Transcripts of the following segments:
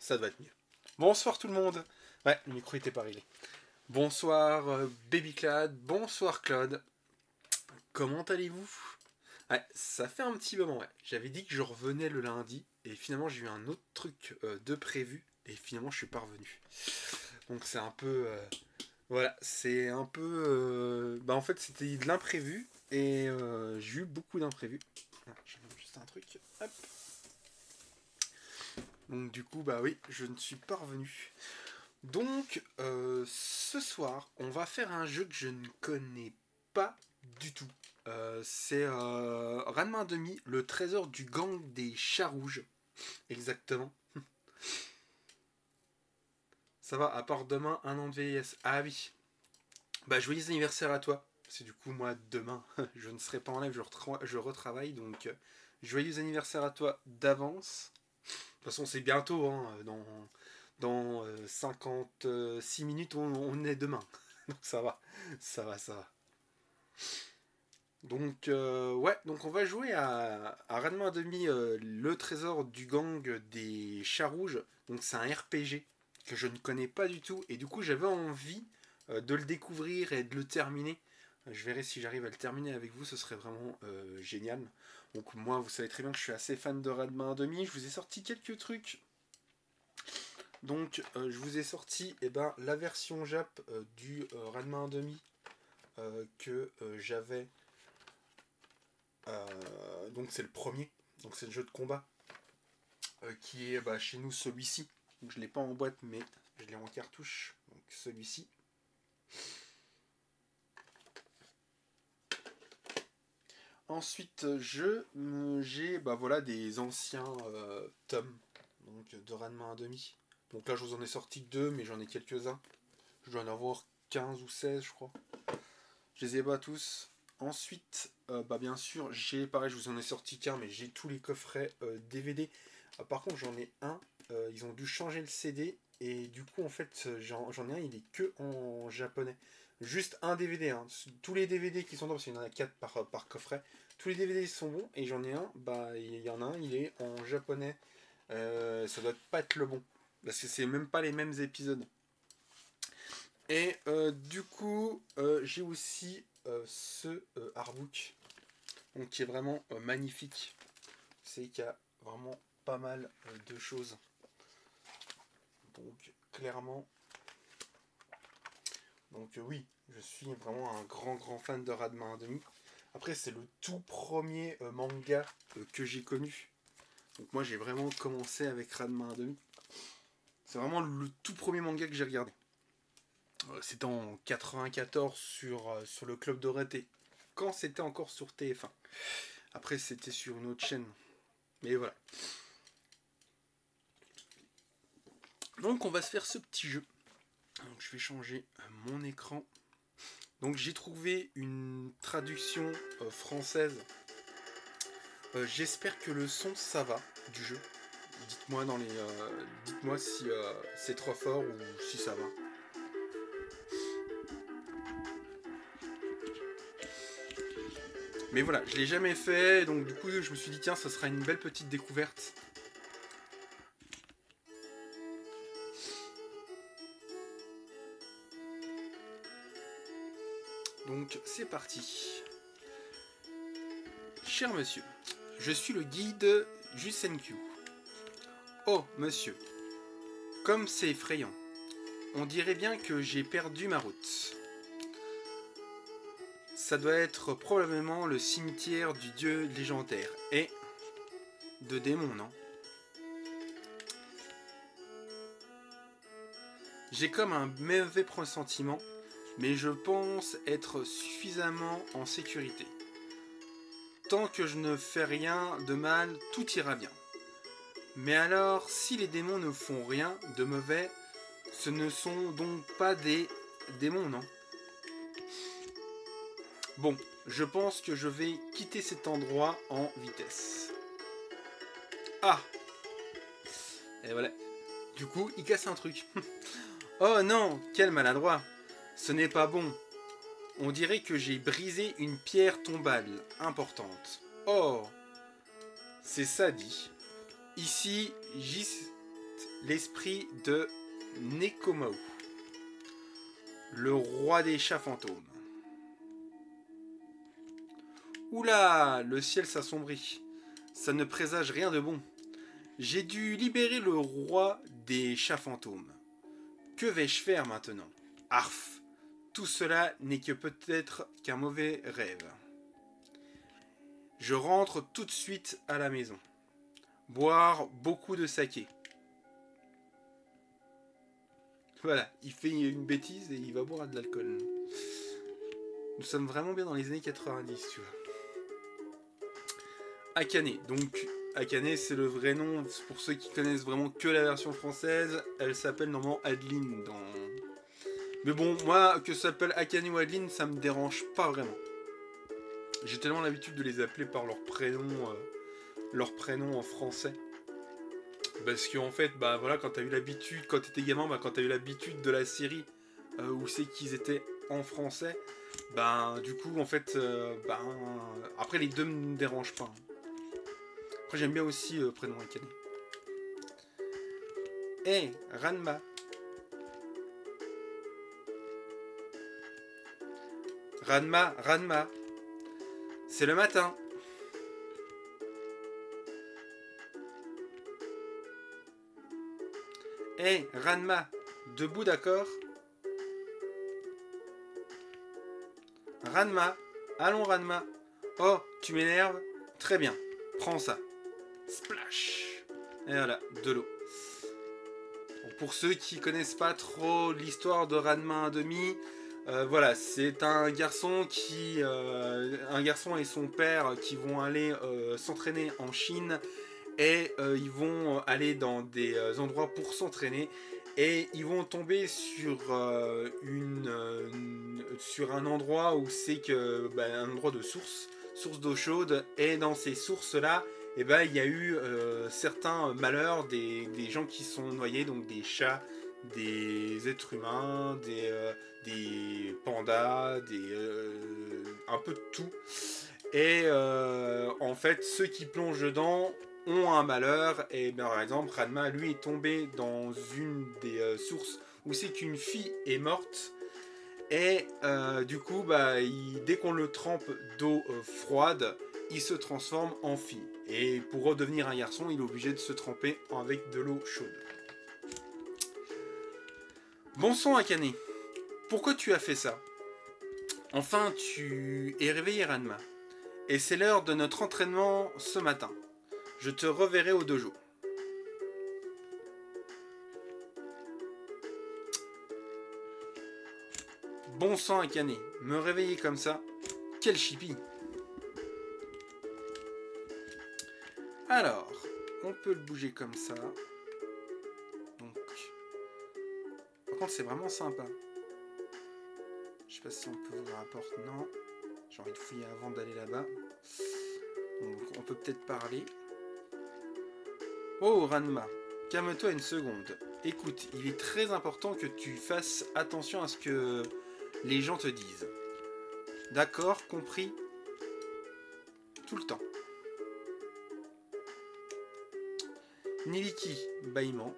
ça doit être mieux. Bonsoir tout le monde. Ouais, le micro était pas réglé. Bonsoir Babyclad, bonsoir Claude. Comment allez-vous? Ouais, ça fait un petit moment, ouais. J'avais dit que je revenais le lundi, et finalement j'ai eu un autre truc de prévu, et finalement je suis pas revenu. Donc c'est un peu... voilà, c'est un peu... bah en fait c'était de l'imprévu, et j'ai eu beaucoup d'imprévus. Ah, je vais juste un truc, hop. Donc du coup, bah oui, je ne suis pas revenu. Donc, ce soir, on va faire un jeu que je ne connais pas du tout. C'est Ranma Demi, le trésor du gang des chats rouges. Exactement. Ça va, à part demain, un an de vieillesse. Ah oui. Bah, joyeux anniversaire à toi. Parce que du coup, moi, demain, je ne serai pas en live, je retravaille. Donc, joyeux anniversaire à toi d'avance. De toute façon, c'est bientôt, hein, dans 56 minutes, on est demain. Donc ça va, ça va, ça va. Donc, ouais, donc on va jouer à Ranma Demi, le trésor du gang des chats rouges. Donc c'est un RPG que je ne connais pas du tout. Et du coup, j'avais envie de le découvrir et de le terminer. Je verrai si j'arrive à le terminer avec vous, ce serait vraiment génial. Donc moi, vous savez très bien que je suis assez fan de Ranma Demi. Je vous ai sorti quelques trucs. Donc, je vous ai sorti la version Jap du Ranma 1.5 que j'avais. Donc, c'est le premier. Donc, c'est le jeu de combat qui est chez nous celui-ci. Donc, je ne l'ai pas en boîte, mais je l'ai en cartouche. Donc, celui-ci. Ensuite, j'ai voilà, des anciens tomes donc, de Ranma 1.5. Donc là, je vous en ai sorti que 2, mais j'en ai quelques-uns. Je dois en avoir 15 ou 16, je crois. Je les ai pas tous. Ensuite, bien sûr, pareil, je vous en ai sorti qu'un, mais j'ai tous les coffrets DVD. Par contre, j'en ai un. Ils ont dû changer le CD. Et du coup, en fait, j'en ai un, il est que en japonais. Juste un DVD. Hein. Tous les DVD qui sont dedans, parce qu'il y en a 4 par coffret. Tous les DVD sont bons. Et j'en ai un, il y en a un, il est en japonais. Ça doit pas être le bon. Parce que c'est même pas les mêmes épisodes. Et du coup, j'ai aussi ce artbook donc, qui est vraiment magnifique. C'est qu'il y a vraiment pas mal de choses. Donc, clairement. Donc, oui, je suis vraiment un grand fan de Ranma 1.5. Après, c'est le tout premier manga que j'ai connu. Donc, moi, j'ai vraiment commencé avec Ranma 1.5. C'est vraiment le tout premier manga que j'ai regardé. C'était en 94 sur le Club Dorothée. Quand c'était encore sur TF1. Après, c'était sur une autre chaîne. Mais voilà. Donc, on va se faire ce petit jeu. Donc, je vais changer mon écran. Donc, j'ai trouvé une traduction française. J'espère que le son, ça va, du jeu. Dites-moi dites-moi si c'est trop fort ou si ça va. Mais voilà, je l'ai jamais fait, donc du coup je me suis dit tiens, ça sera une belle petite découverte. Donc c'est parti. Cher monsieur, je suis le guide Jusenkyu. Oh monsieur, comme c'est effrayant. On dirait bien que j'ai perdu ma route. Ça doit être probablement le cimetière du dieu légendaire. Et de démons, non? J'ai comme un mauvais pressentiment, mais je pense être suffisamment en sécurité. Tant que je ne fais rien de mal, tout ira bien. Mais alors, si les démons ne font rien de mauvais, ce ne sont donc pas des démons, non? Bon, je pense que je vais quitter cet endroit en vitesse. Ah! Et voilà. Du coup, il casse un truc. Oh non, quel maladroit! Ce n'est pas bon. On dirait que j'ai brisé une pierre tombale importante. Oh! C'est ça dit. Ici, Gis l'esprit de Nekomaru, le roi des chats fantômes. Oula, le ciel s'assombrit. Ça ne présage rien de bon. J'ai dû libérer le roi des chats fantômes. Que vais-je faire maintenant? Arf, tout cela n'est que peut-être qu'un mauvais rêve. Je rentre tout de suite à la maison. Boire beaucoup de saké. Voilà, il fait une bêtise et il va boire de l'alcool. Nous sommes vraiment bien dans les années 90, tu vois. Akane, donc Akane c'est le vrai nom, pour ceux qui connaissent vraiment que la version française, elle s'appelle normalement Adeline dans... Mais bon, moi, que ça s'appelle Akane ou Adeline, ça me dérange pas vraiment. J'ai tellement l'habitude de les appeler par leur prénom en français. Parce qu'en fait, bah voilà, quand t'as eu l'habitude, quand t'étais gamin, bah, quand t'as eu l'habitude de la série où c'est qu'ils étaient en français, bah du coup, en fait, après les deux me dérangent pas. Après, j'aime bien aussi prénom Akane. Hey, Ranma. Ranma. C'est le matin. Hey, Ranma. Debout, d'accord? Ranma. Allons, Ranma. Oh, tu m'énerves? Très bien. Prends ça. Splash. Et voilà, de l'eau. Pour ceux qui connaissent pas trop l'histoire de Ranma 1,5, voilà, c'est un garçon et son père qui vont aller s'entraîner en Chine et ils vont aller dans des endroits pour s'entraîner et ils vont tomber sur sur un endroit où c'est que un endroit de source d'eau chaude, et dans ces sources là et il y a eu certains malheurs, des gens qui sont noyés, donc des chats, des êtres humains, des pandas, un peu de tout. Et en fait, ceux qui plongent dedans ont un malheur. Et par exemple, Ranma, lui, est tombé dans une des sources où c'est qu'une fille est morte. Et du coup, dès qu'on le trempe d'eau froide, il se transforme en fille. Et pour redevenir un garçon, il est obligé de se tremper avec de l'eau chaude. Bon sang, Akane, pourquoi tu as fait ça? Enfin, tu es réveillé, Ranma. Et c'est l'heure de notre entraînement ce matin. Je te reverrai au dojo. Bon sang, Akane, me réveiller comme ça, quel chipi! Alors, on peut le bouger comme ça. Donc, par contre, c'est vraiment sympa. Je sais pas si on peut ouvrir la porte. Non. J'ai envie de fouiller avant d'aller là-bas. Donc, on peut peut-être parler. Oh, Ranma, calme-toi une seconde. Écoute, il est très important que tu fasses attention à ce que les gens te disent. D'accord, compris? Tout le temps. Niliki, bâillement.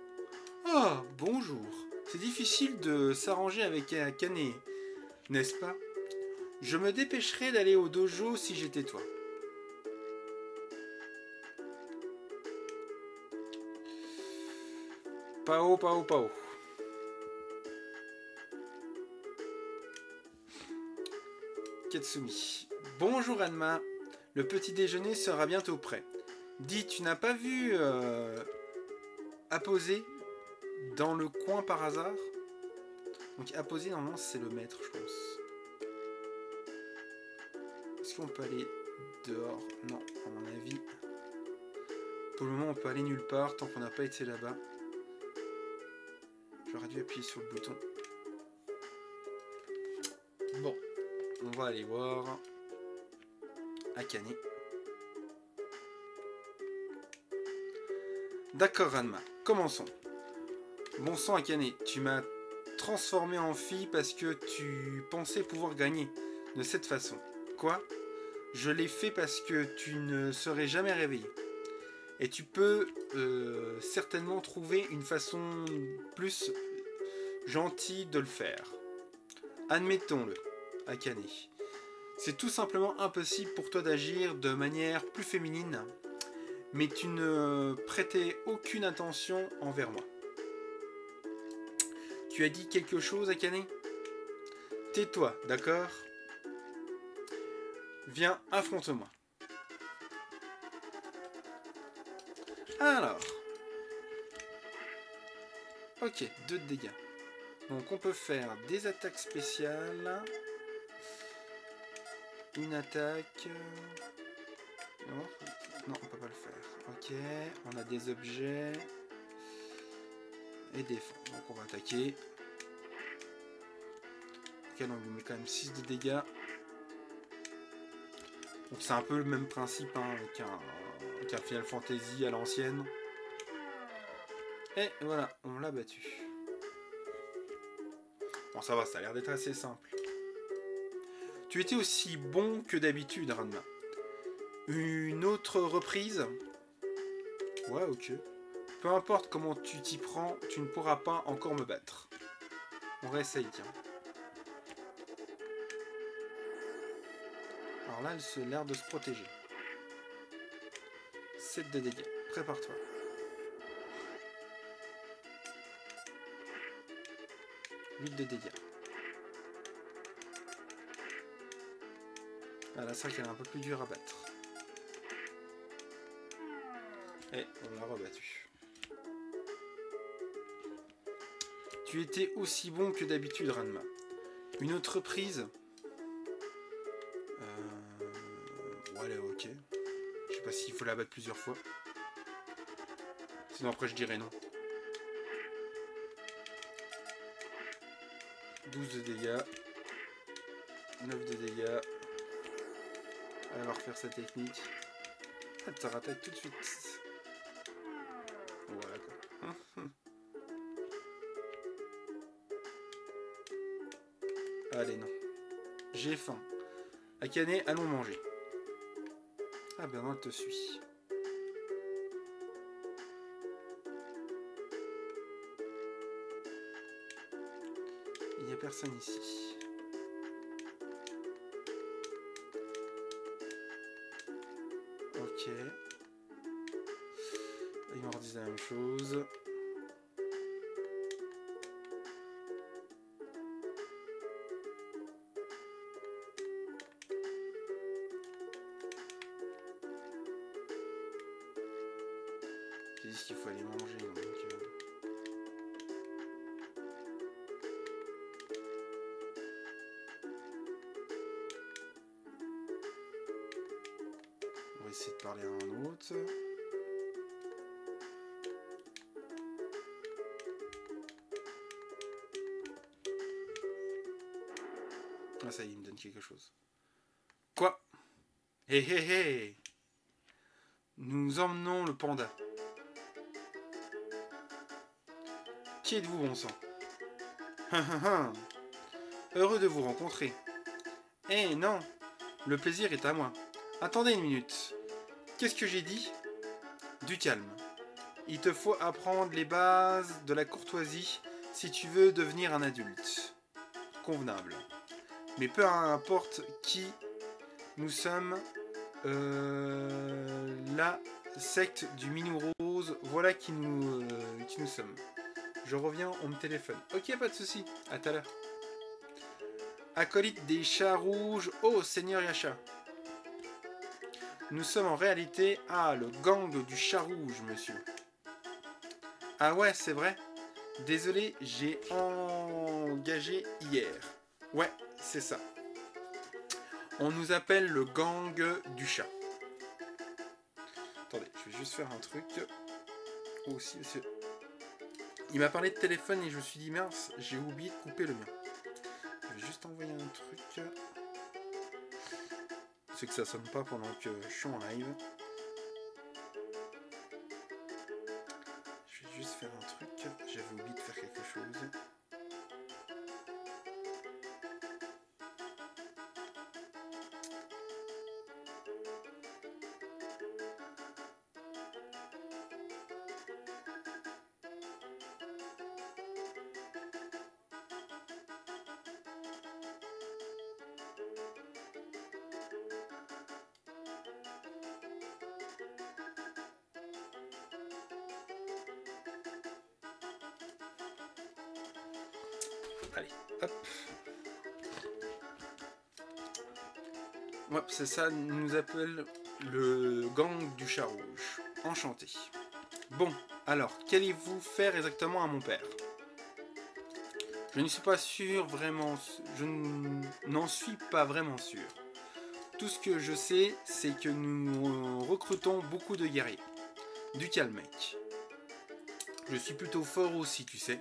Ah, bonjour. C'est difficile de s'arranger avec Akane, n'est-ce pas? Je me dépêcherai d'aller au dojo si j'étais toi. Pao. Katsumi. Bonjour Ranma. Le petit déjeuner sera bientôt prêt. Dis, tu n'as pas vu Apposer dans le coin par hasard? Donc Apposer, normalement, c'est le maître, je pense. Est-ce qu'on peut aller dehors? Non, à mon avis. Pour le moment, on peut aller nulle part tant qu'on n'a pas été là-bas. J'aurais dû appuyer sur le bouton. Bon, on va aller voir Akane. D'accord, Ranma, commençons. Bon sang, Akane, tu m'as transformé en fille parce que tu pensais pouvoir gagner de cette façon. Quoi? Je l'ai fait parce que tu ne serais jamais réveillé. Et tu peux certainement trouver une façon plus gentille de le faire. Admettons-le, Akane. C'est tout simplement impossible pour toi d'agir de manière plus féminine, mais tu ne prêtais aucune attention envers moi. Tu as dit quelque chose, Akane? Tais-toi, d'accord? Viens, affronte-moi. Alors. Ok, 2 de dégâts. Donc on peut faire des attaques spéciales. Une attaque. Non, on peut pas le faire. Ok, on a des objets. Et défend. Donc on va attaquer. Ok, donc on met quand même 6 de dégâts. Donc c'est un peu le même principe hein, qu'un Final Fantasy à l'ancienne. Et voilà, on l'a battu. Bon ça va, ça a l'air d'être assez simple. Tu étais aussi bon que d'habitude, Ranma. Une autre reprise? Ouais, ok. Peu importe comment tu t'y prends, tu ne pourras pas encore me battre. On réessaye, tiens. Alors là, elle a l'air de se protéger. 7 de dégâts. Prépare-toi. 8 de dégâts. Ah là, c'est vrai qu'elle est un peu plus dure à battre. Et on l'a rebattu. Tu étais aussi bon que d'habitude, Ranma. Une autre prise. Ouais, elle est ok. Je sais pas s'il faut la battre plusieurs fois. Sinon après je dirais non. 12 de dégâts. 9 de dégâts. Elle va refaire sa technique. Ah, ça rattaque tout de suite. Voilà quoi. Allez, non. J'ai faim. Akane, allons manger. Ah ben non, elle te suit. Il n'y a personne ici. Ok. Ils me redisent la même chose. Ils disent qu'il faut aller manger, donc... On va essayer de parler à un autre. Ah ça y est, il me donne quelque chose. Quoi? Hé hé hé! Nous emmenons le panda. Qui êtes-vous, bon sang? Heureux de vous rencontrer. Eh non! Le plaisir est à moi. Attendez une minute. Qu'est-ce que j'ai dit? Du calme. Il te faut apprendre les bases de la courtoisie si tu veux devenir un adulte. Convenable. Mais peu importe qui nous sommes, la secte du Minou Rose, voilà qui nous sommes. Je reviens, on me téléphone. Ok, pas de souci. À tout à l'heure. Acolyte des chats rouges. Oh, Seigneur Yacha. Nous sommes en réalité... Ah, le gang du chat rouge, monsieur. Ah ouais, c'est vrai. Désolé, j'ai engagé hier. Ouais, c'est ça. On nous appelle le gang du chat. Attendez, je vais juste faire un truc. Aussi, monsieur. Il m'a parlé de téléphone et je me suis dit, mince, j'ai oublié de couper le mien. Je vais juste envoyer un truc. C'est que ça sonne pas pendant que je suis en live. Je vais juste faire un truc. J'avais oublié de faire quelque chose. Allez, hop. Ouais, c'est ça, nous appelle le gang du chat rouge. Enchanté. Bon, alors, qu'allez-vous faire exactement à mon père? Je ne suis pas sûr vraiment... Je n'en suis pas vraiment sûr. Tout ce que je sais, c'est que nous recrutons beaucoup de guerriers. Du calme, mec. Je suis plutôt fort aussi, tu sais.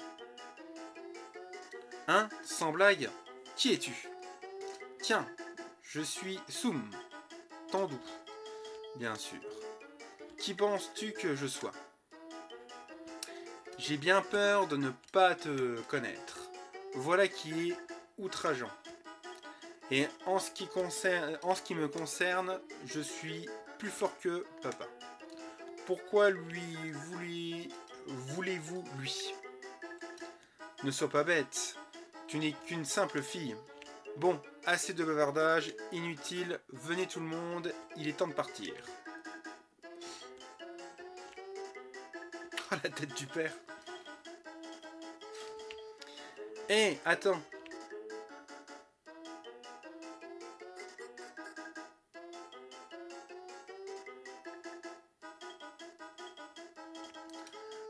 Hein? Sans blague? Qui es-tu? Tiens, je suis Soum. Tandou. Bien sûr. Qui penses-tu que je sois? J'ai bien peur de ne pas te connaître. Voilà qui est outrageant. Et en ce qui me concerne, je suis plus fort que papa. Pourquoi voulez-vous lui? Ne sois pas bête. Tu n'es qu'une simple fille. Bon, assez de bavardage, inutile, venez tout le monde, il est temps de partir. Oh, la tête du père. Hé, attends.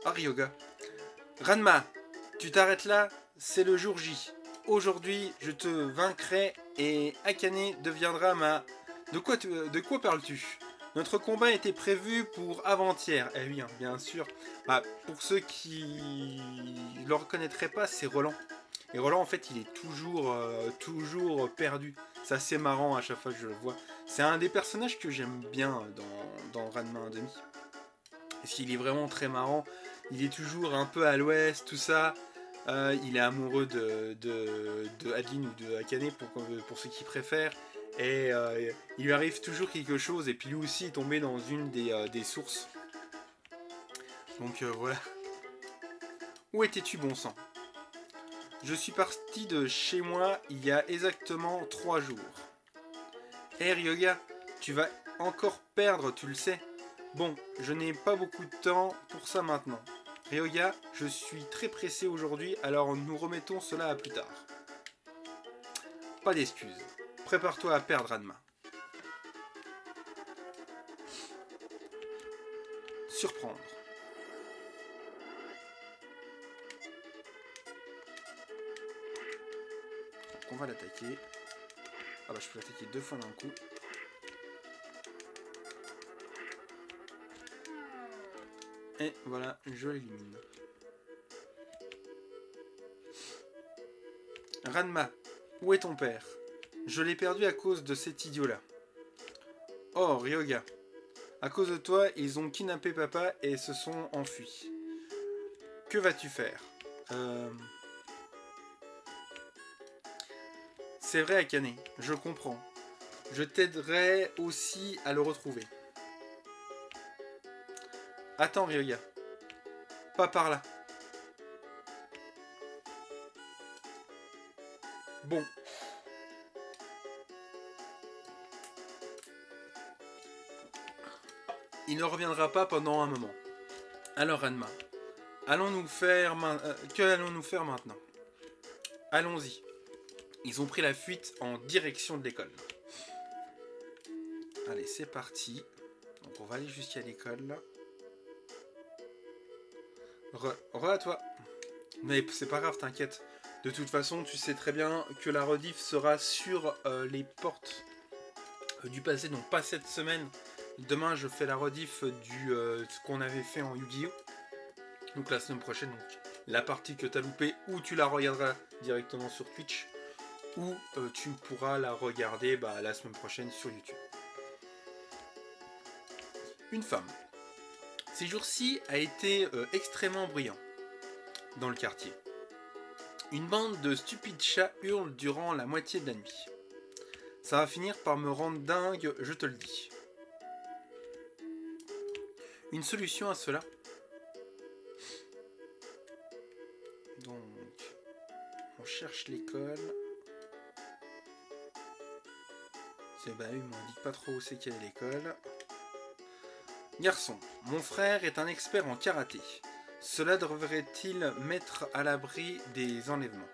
Ah, Ryoga. Ranma, tu t'arrêtes là, c'est le jour J. Aujourd'hui, je te vaincrai et Akane deviendra ma... De quoi parles-tu? Notre combat était prévu pour avant-hier. Eh oui, hein, bien sûr. Bah, pour ceux qui ne le reconnaîtraient pas, c'est Roland. Et Roland, en fait, il est toujours perdu. C'est assez marrant à chaque fois que je le vois. C'est un des personnages que j'aime bien dans Ranma 1.5. Parce qu'il est vraiment très marrant. Il est toujours un peu à l'ouest, tout ça. Il est amoureux de Adeline ou de Akane pour ceux qui préfèrent. Et il lui arrive toujours quelque chose. Et puis lui aussi est tombé dans une des sources. Donc voilà. Où étais-tu, bon sang? Je suis parti de chez moi il y a exactement 3 jours. Hé Ryoga, tu vas encore perdre, tu le sais. Bon, je n'ai pas beaucoup de temps pour ça maintenant. Ryoga, je suis très pressé aujourd'hui, alors nous remettons cela à plus tard. Pas d'excuses. Prépare-toi à perdre, Ranma. Surprendre. Donc on va l'attaquer. Ah bah je peux l'attaquer 2 fois d'un coup. Et voilà, je l'élimine. Ranma, où est ton père? Je l'ai perdu à cause de cet idiot-là. Oh, Ryoga. À cause de toi, ils ont kidnappé papa et se sont enfuis. Que vas-tu faire? C'est vrai, Akane, je comprends. Je t'aiderai aussi à le retrouver. Attends, Ryoga. Pas par là. Bon. Il ne reviendra pas pendant un moment. Alors, Ranma, que allons-nous faire maintenant? Allons-y. Ils ont pris la fuite en direction de l'école. Allez, c'est parti. Donc on va aller jusqu'à l'école. Re à toi. Mais c'est pas grave, t'inquiète. De toute façon, tu sais très bien que la rediff sera sur les portes du passé, donc pas cette semaine. Demain, je fais la rediff du ce qu'on avait fait en Yu-Gi-Oh! Donc la semaine prochaine, donc la partie que tu as loupée, ou tu la regarderas directement sur Twitch, ou tu pourras la regarder la semaine prochaine sur YouTube. Une femme. Ces jours-ci a été extrêmement bruyant dans le quartier. Une bande de stupides chats hurle durant la moitié de la nuit. Ça va finir par me rendre dingue, je te le dis. Une solution à cela? Donc, on cherche l'école. C'est bah oui, mais on dit pas trop où c'est qu'elle est l'école. Garçon, mon frère est un expert en karaté. Cela devrait-il mettre à l'abri des enlèvements?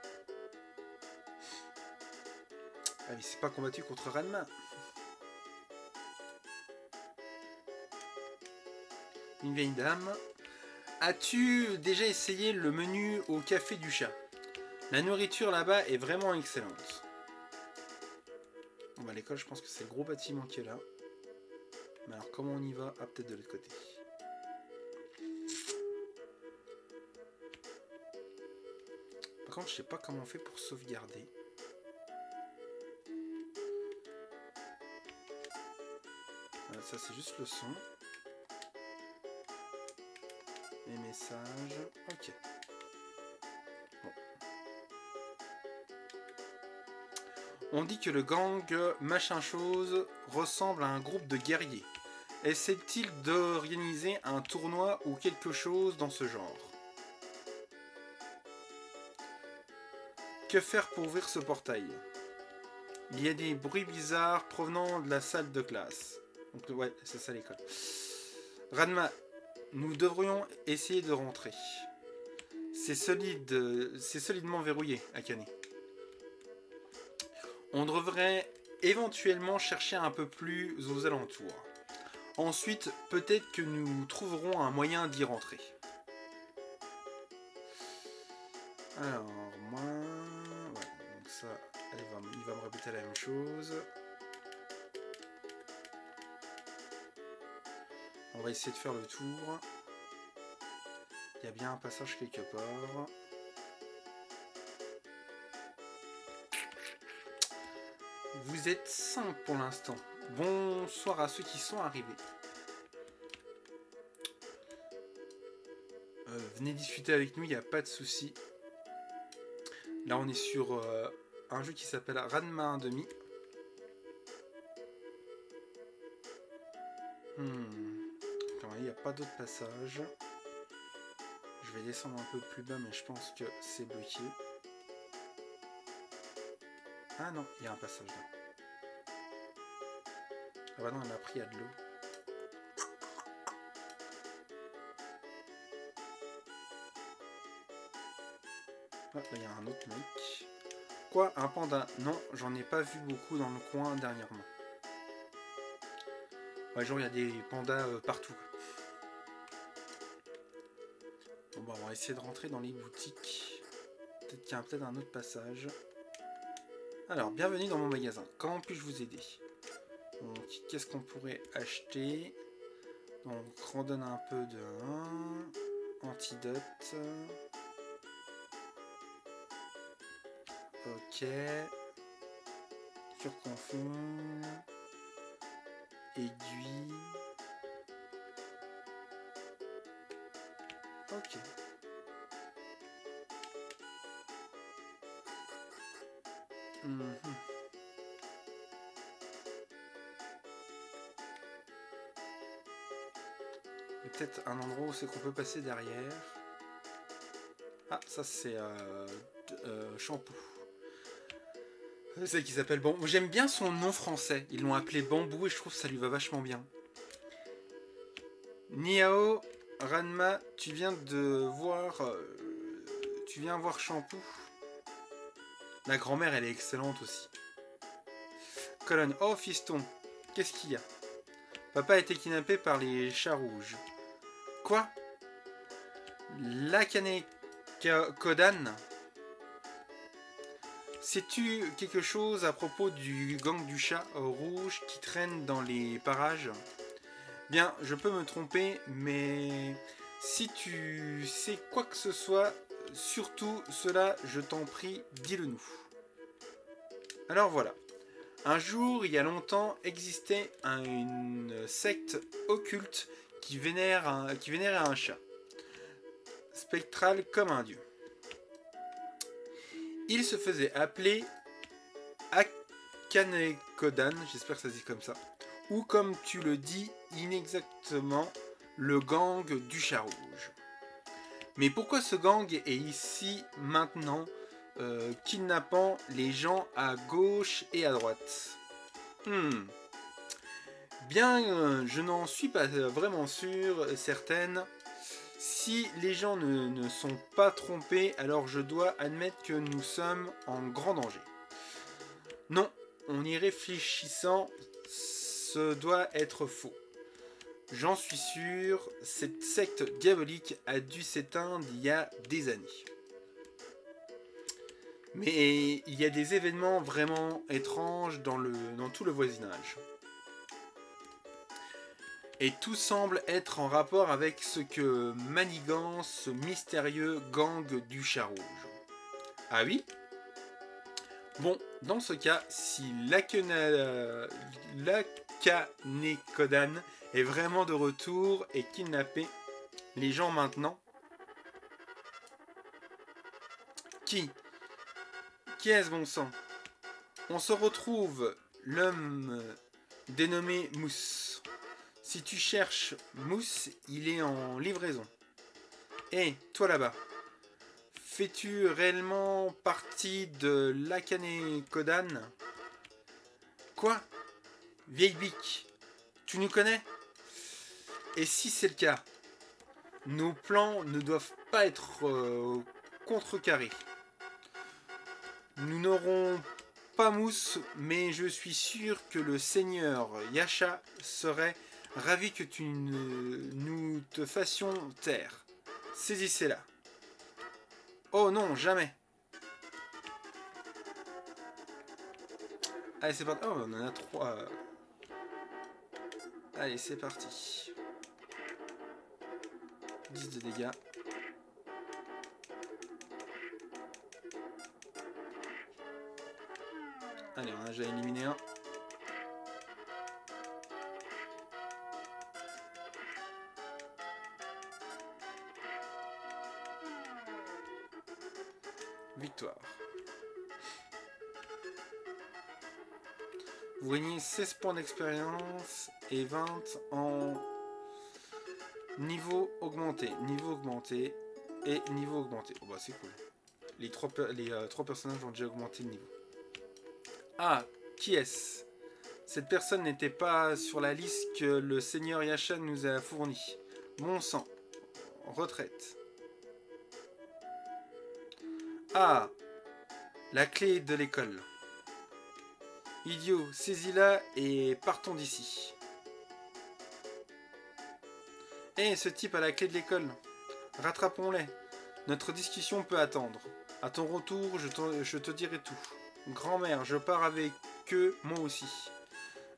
Ah, mais c'est pas combattu contre Ranma. Une vieille dame. As-tu déjà essayé le menu au café du chat? La nourriture là-bas est vraiment excellente. Bon bah l'école, je pense que c'est le gros bâtiment qui est là. Mais alors comment on y va? Ah, peut-être de l'autre côté. Par contre, je sais pas comment on fait pour sauvegarder. Voilà, ça c'est juste le son. Les messages. Ok. Bon. On dit que le gang machin chose ressemble à un groupe de guerriers. Essaie-t-il d'organiser un tournoi ou quelque chose dans ce genre? Que faire pour ouvrir ce portail? Il y a des bruits bizarres provenant de la salle de classe. Donc ouais, c'est ça l'école. Ranma, nous devrions essayer de rentrer. C'est solidement verrouillé, Akane. On devrait éventuellement chercher un peu plus aux alentours. Ensuite, peut-être que nous trouverons un moyen d'y rentrer. Alors, moi... Ouais, donc ça, il va me répéter la même chose. On va essayer de faire le tour. Il y a bien un passage quelque part. Vous êtes 5 pour l'instant. Bonsoir à ceux qui sont arrivés. Venez discuter avec nous, il n'y a pas de souci. Là on est sur un jeu qui s'appelle Ranma 1/2. Il n'y a pas d'autre passage. Je vais descendre un peu plus bas, mais je pense que c'est bloqué. Ah non, il y a un passage là. Ah bah non, on a pris à de l'eau. Ah, là il y a un autre mec. Quoi, un panda? Non, j'en ai pas vu beaucoup dans le coin dernièrement. Ouais, genre il y a des pandas partout. Bon bah on va essayer de rentrer dans les boutiques. Peut-être qu'il y a peut-être un autre passage. Alors, bienvenue dans mon magasin. Comment puis-je vous aider? Donc, qu'est-ce qu'on pourrait acheter? Donc, randonne un peu de antidote. Ok. Cure confond. Aiguille. Ok. Peut-être un endroit où c'est qu'on peut passer derrière. Ah, ça c'est shampoo. C'est qui s'appelle Bambou. J'aime bien son nom français. Ils l'ont appelé Bambou et je trouve que ça lui va vachement bien. Niao, Ranma, tu viens voir Shampoo. La grand-mère, elle est excellente aussi. Colonne, oh fiston, qu'est-ce qu'il y a? Papa a été kidnappé par les chats rouges. Quoi? L'Akane Kodan? Sais-tu quelque chose à propos du gang du chat rouge qui traîne dans les parages? Bien, je peux me tromper, mais si tu sais quoi que ce soit, surtout cela, je t'en prie, dis-le nous. Alors voilà. Un jour, il y a longtemps, existait une secte occulte qui vénérait un chat, spectral comme un dieu. Il se faisait appeler Akane Kodan, j'espère que ça se dit comme ça, ou comme tu le dis inexactement, le gang du chat rouge. Mais pourquoi ce gang est ici maintenant, kidnappant les gens à gauche et à droite? Bien, je n'en suis pas vraiment certaine. Si les gens ne sont pas trompés, alors je dois admettre que nous sommes en grand danger. Non, en y réfléchissant, ce doit être faux. J'en suis sûr, cette secte diabolique a dû s'éteindre il y a des années. Mais il y a des événements vraiment étranges dans tout le voisinage. Et tout semble être en rapport avec ce que manigance ce mystérieux gang du chat rouge. Ah oui? Bon, dans ce cas, si Lakanekodan est vraiment de retour et kidnappé les gens maintenant, qui est-ce bon sang? On se retrouve l'homme dénommé Mousse. Si tu cherches Mousse, il est en livraison. Et toi là-bas, fais-tu réellement partie de l'Akane Kodan? Quoi? Vieille bique, tu nous connais? Et si c'est le cas, nos plans ne doivent pas être contrecarrés. Nous n'aurons pas Mousse, mais je suis sûr que le seigneur Yasha serait ravi que nous te fassions taire. Saisissez-la. Oh non, jamais. Allez, c'est parti. Oh, on en a 3. Allez, c'est parti. 10 de dégâts. Allez, on a déjà éliminé un. Victoire. Vous gagnez 16 points d'expérience et 20 en niveau augmenté. Niveau augmenté et niveau augmenté. Oh bah c'est cool. Les trois personnages ont déjà augmenté de niveau. Ah, qui est-ce? Cette personne n'était pas sur la liste que le seigneur Yasha nous a fournie. Bon sang. Retraite. Ah, la clé de l'école. Idiot, saisis-la et partons d'ici. Hé, ce type a la clé de l'école. Rattrapons-les. Notre discussion peut attendre. À ton retour, je te dirai tout. Grand-mère, je pars avec eux, moi aussi.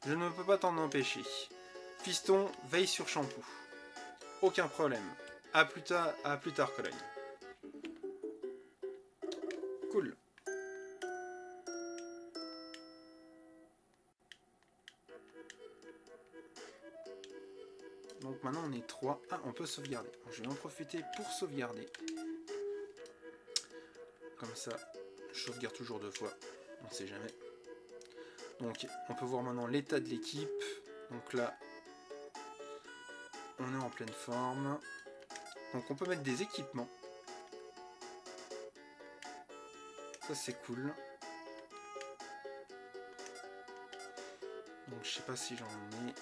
Je ne peux pas t'en empêcher. Fiston, veille sur Shampoo. Aucun problème. À plus tard, Cologne. Cool. Donc maintenant on est 3. Ah, on peut sauvegarder. Je vais en profiter pour sauvegarder. Comme ça, je sauvegarde toujours 2 fois. On ne sait jamais. Donc on peut voir maintenant l'état de l'équipe. Donc là, on est en pleine forme. Donc on peut mettre des équipements. Ça c'est cool. Donc je sais pas si j'en ai.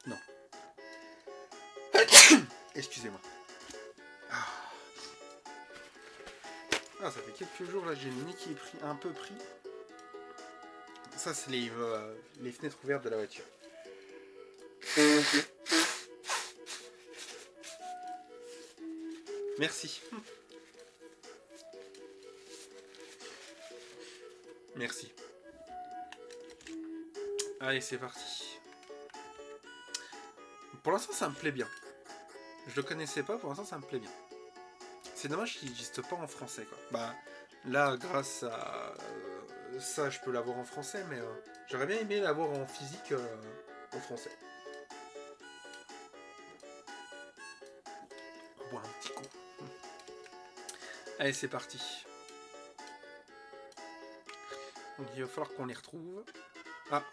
Non. Excusez-moi. Ah, ça fait quelques jours là, j'ai le nez qui est un peu pris. Ça c'est les fenêtres ouvertes de la voiture. Merci. Merci. Allez, c'est parti. Pour l'instant, ça me plaît bien. Je le connaissais pas, pour l'instant, ça me plaît bien. C'est dommage qu'il n'existe pas en français, quoi. Bah, là, grâce à ça, je peux l'avoir en français, mais j'aurais bien aimé l'avoir en physique en français. On va boire un petit coup. Allez, c'est parti. Donc, il va falloir qu'on les retrouve. Ah.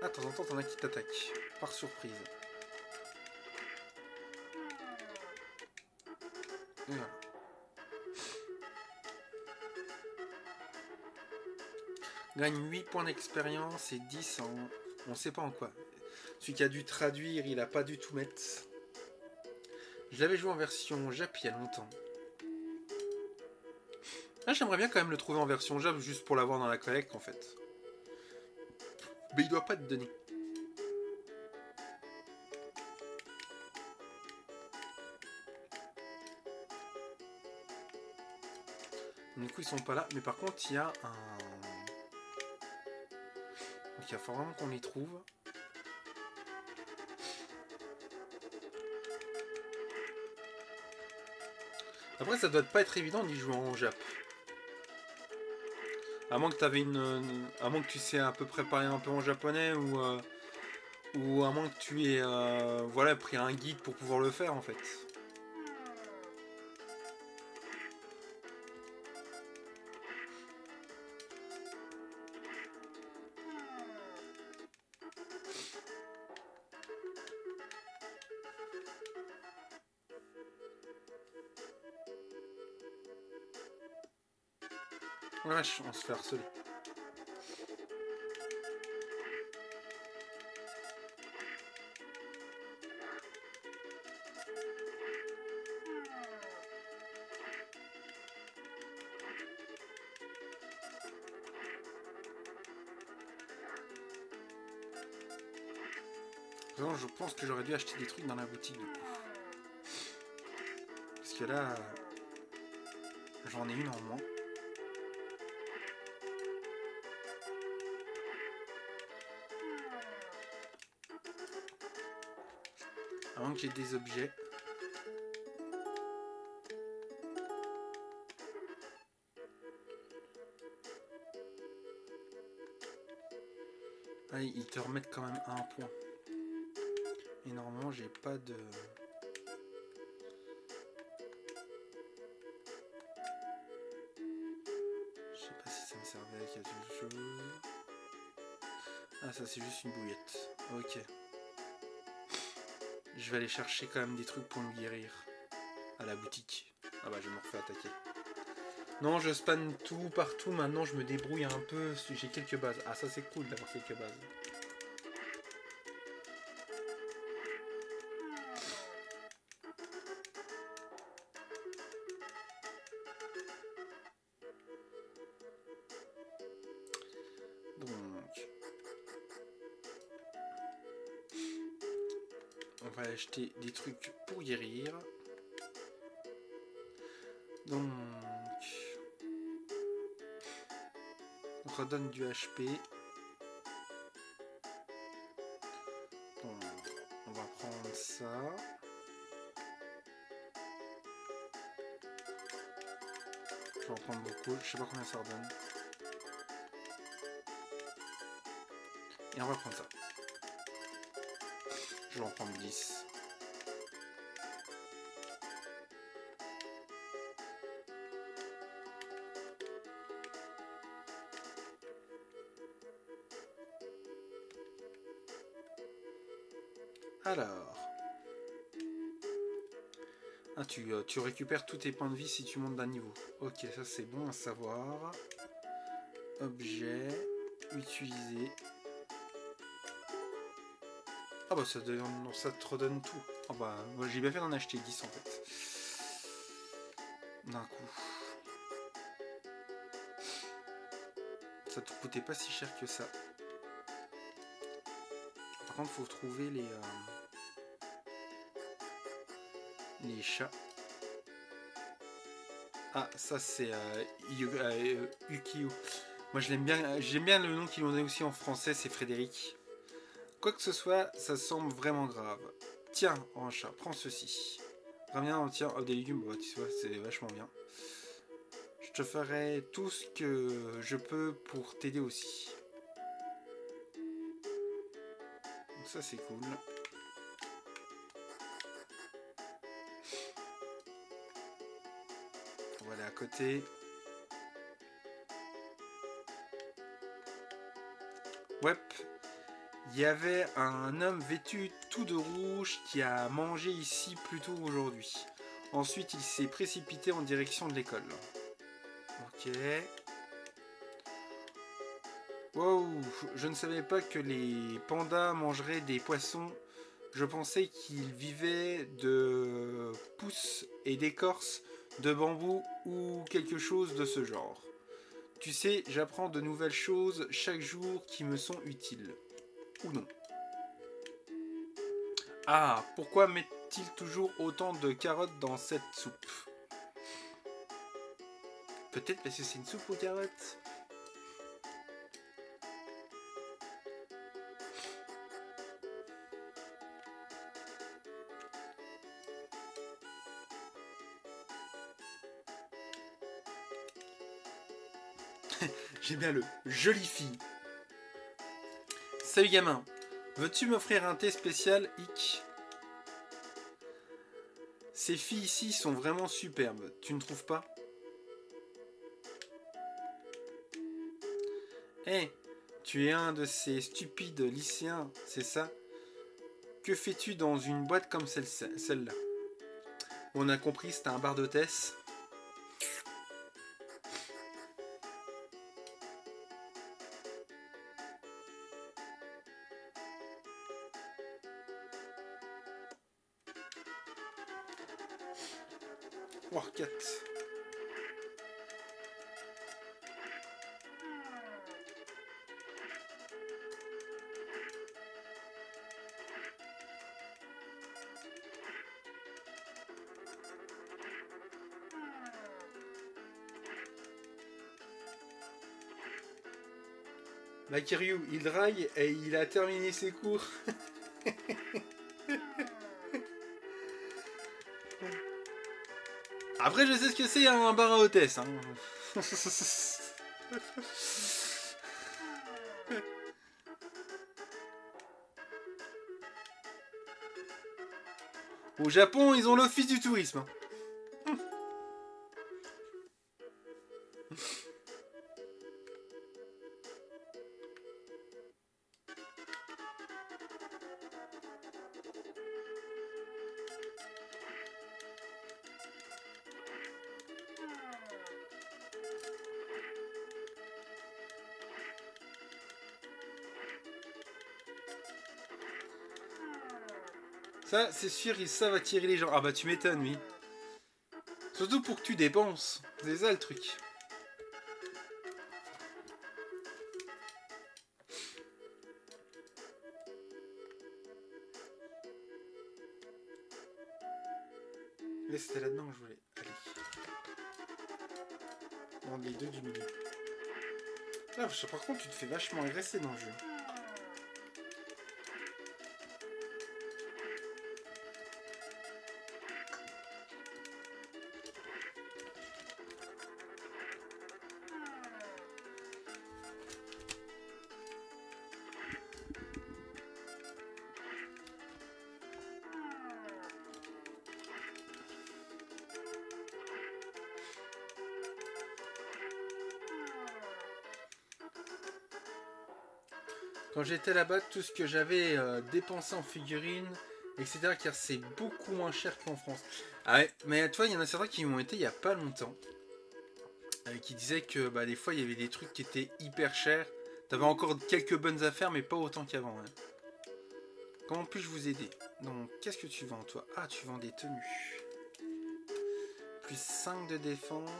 Ah, de temps en temps, t'en as qui t'attaquent. Par surprise. Et voilà. Gagne 8 points d'expérience et 10 en... On sait pas en quoi. Celui qui a dû traduire, il a pas du tout mettre. Je l'avais joué en version Jap il y a longtemps. Ah, j'aimerais bien quand même le trouver en version Jap, juste pour l'avoir dans la collecte en fait. Mais il doit pas te donner. Du coup, ils sont pas là. Mais par contre, il y a un... Donc, il faut vraiment qu'on les trouve. Après, ça doit pas être évident d'y jouer en Jap. À moins que t'avais à moins que tu sais à peu près parler un peu en japonais ou à moins que tu aies voilà, pris un guide pour pouvoir le faire en fait. Wesh, on se fait harceler. Non, je pense que j'aurais dû acheter des trucs dans la boutique du coup. Parce que là, j'en ai une en moins. À moins que j'ai des objets. Ah, ils te remettent quand même un point. Et normalement, j'ai pas de... Je sais pas si ça me servait à quelque chose. Ah, ça c'est juste une bouillette. Ok. Je vais aller chercher quand même des trucs pour me guérir. À la boutique. Ah bah je me refais attaquer. Non, je spanne tout partout. Maintenant, je me débrouille un peu. J'ai quelques bases. Ah, ça c'est cool d'avoir quelques bases. Donc... On va acheter des trucs pour guérir. Donc... On redonne du HP. Donc, on va prendre ça. Je vais en prendre beaucoup. Je sais pas combien ça redonne. Et on va prendre ça. Je vais en prendre 10. Alors... Ah, tu récupères tous tes points de vie si tu montes d'un niveau. Ok, ça c'est bon à savoir. Objet. Utiliser. Ah bah ça te redonne tout. Ah bah moi j'ai bien fait d'en acheter 10 en fait. D'un coup. Ça te coûtait pas si cher que ça. Par contre faut trouver les chats. Ah ça c'est Ukio. Moi je l'aime bien. J'aime bien le nom qu'ils ont donné aussi en français, c'est Frédéric. Quoi que ce soit, ça semble vraiment grave. Tiens, en chat, prends ceci. Ramène tiens, des légumes, bah, tu vois, c'est vachement bien. Je te ferai tout ce que je peux pour t'aider aussi. Donc ça c'est cool. On va aller à côté. Ouais. Il y avait un homme vêtu tout de rouge qui a mangé ici plus tôt aujourd'hui. Ensuite, il s'est précipité en direction de l'école. Ok. Wow, je ne savais pas que les pandas mangeraient des poissons. Je pensais qu'ils vivaient de pousses et d'écorces de bambou ou quelque chose de ce genre. Tu sais, j'apprends de nouvelles choses chaque jour qui me sont utiles. Ou non. Ah, pourquoi met-il toujours autant de carottes dans cette soupe? Peut-être parce que c'est une soupe aux carottes. J'aime bien le jolie fille. Salut gamin, veux-tu m'offrir un thé spécial, Ick? Ces filles ici sont vraiment superbes, tu ne trouves pas? Hé, tu es un de ces stupides lycéens, c'est ça? Que fais-tu dans une boîte comme celle-là? On a compris, c'était un bar d'hôtesse. Warcat. Bah Kiryu, il drague et il a terminé ses cours. Après, je sais ce que c'est un bar à hôtesse. Hein. Au Japon, ils ont l'office du tourisme. Ça, c'est sûr, ils savent attirer les gens. Ah bah tu m'étonnes, oui. Surtout pour que tu dépenses. C'est ça le truc. Mais c'était là-dedans que je voulais aller. Dans les deux du milieu. Ah, par contre, tu te fais vachement agresser dans le jeu. Quand j'étais là-bas, tout ce que j'avais dépensé en figurines, etc., car c'est beaucoup moins cher qu'en France. Ah ouais, mais tu vois, il y en a certains qui m'ont été il y a pas longtemps, qui disaient que bah, des fois il y avait des trucs qui étaient hyper chers. T'avais encore quelques bonnes affaires, mais pas autant qu'avant. Hein. Comment puis-je vous aider? Donc, qu'est-ce que tu vends, toi? Ah, tu vends des tenues. Plus 5 de défense.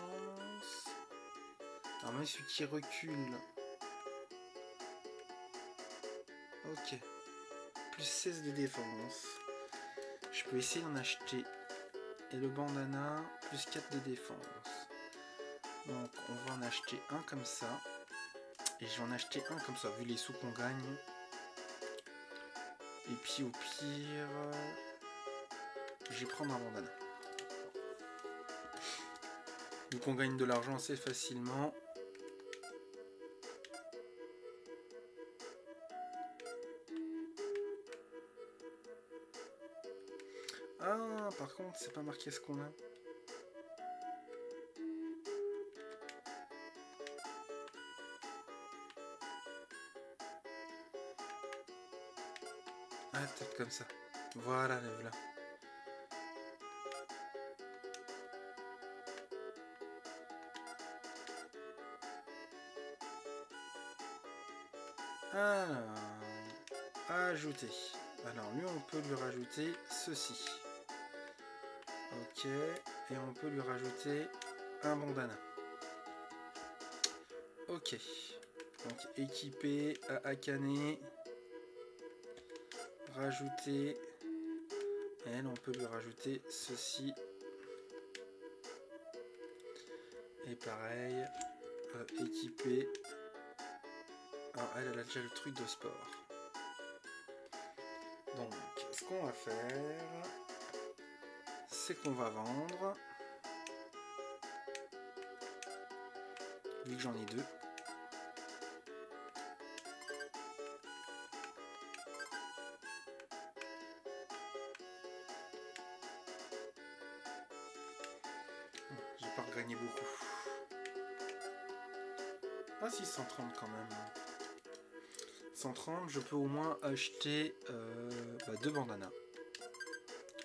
Alors, même celui qui recule. Ok. Plus 16 de défense. Je peux essayer d'en acheter. Et le bandana, plus 4 de défense. Donc, on va en acheter un comme ça. Et je vais en acheter un comme ça, vu les sous qu'on gagne. Et puis au pire, je vais prendre un bandana. Vu qu'on gagne de l'argent assez facilement. Ah, par contre, c'est pas marqué ce qu'on a. Ah, peut-être comme ça. Voilà, lève là. Alors, ajouter. Alors, lui, on peut lui rajouter ceci. Ok. Et on peut lui rajouter un bandana. Ok. Donc équipé à Akane. Rajouter. Elle, on peut lui rajouter ceci. Et pareil. Équipé. Alors elle a déjà le truc de sport. Donc ce qu'on va faire, c'est qu'on va vendre. Vu que j'en ai deux. J'ai pas regagné beaucoup. Ah si, 130 quand même. 130, je peux au moins acheter deux bandanas.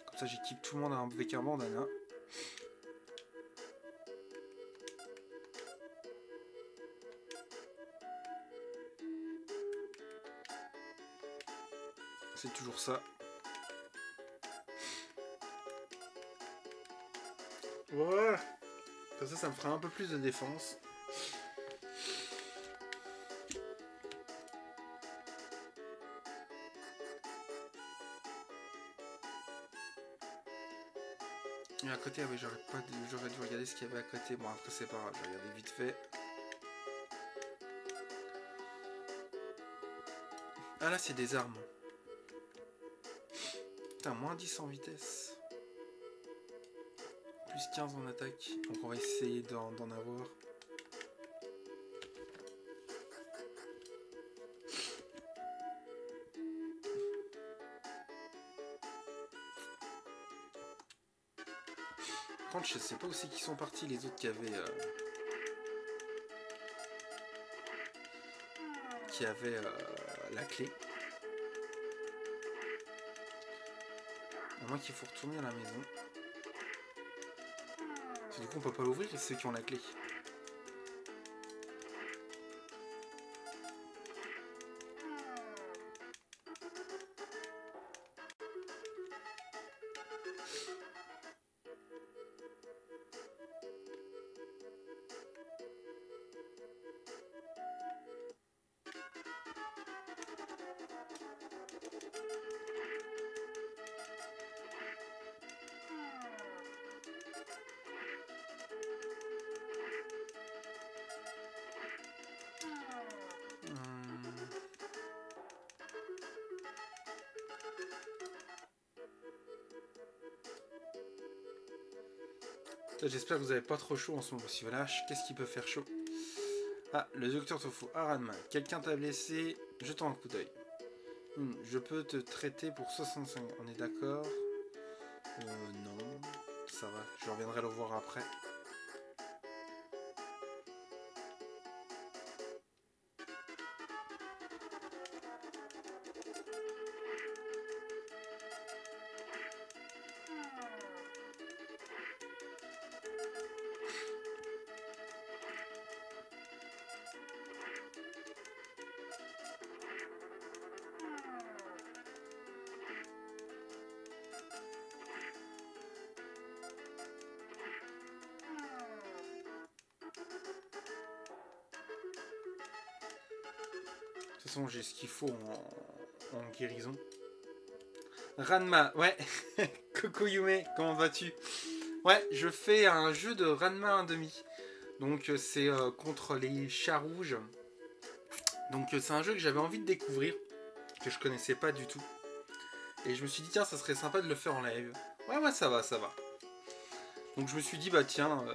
Comme ça j'équipe tout le monde avec un bandana. C'est toujours ça. Voilà. Comme ça me fera un peu plus de défense. Et à côté, ah oui, j'aurais dû regarder ce qu'il y avait à côté. Bon, après, c'est pas grave, j'ai regardé vite fait. Ah là, c'est des armes. Putain, moins 10 en vitesse. Plus 15 en attaque. Donc, on va essayer d'en avoir. Par contre, je sais pas où c'est qu'ils sont partis, les autres qui avaient... la clé. À moins qu'il faut retourner à la maison. Parce que du coup on peut pas l'ouvrir, c'est ceux qui ont la clé. J'espère que vous n'avez pas trop chaud en ce moment. Si voilà, qu'est-ce qui peut faire chaud? Ah, le docteur Tofu. Ah, Ranma, quelqu'un t'a blessé. Jetons un coup d'œil. Je peux te traiter pour 65. On est d'accord? Non. Ça va. Je reviendrai le voir après. De toute façon, j'ai ce qu'il faut en guérison. Ranma, ouais. Coucou Yume, comment vas-tu? Ouais, je fais un jeu de Ranma 1,5. Donc c'est contre les chats rouges. Donc c'est un jeu que j'avais envie de découvrir, que je connaissais pas du tout. Et je me suis dit tiens, ça serait sympa de le faire en live. Ouais, ça va, ça va. Donc je me suis dit bah tiens,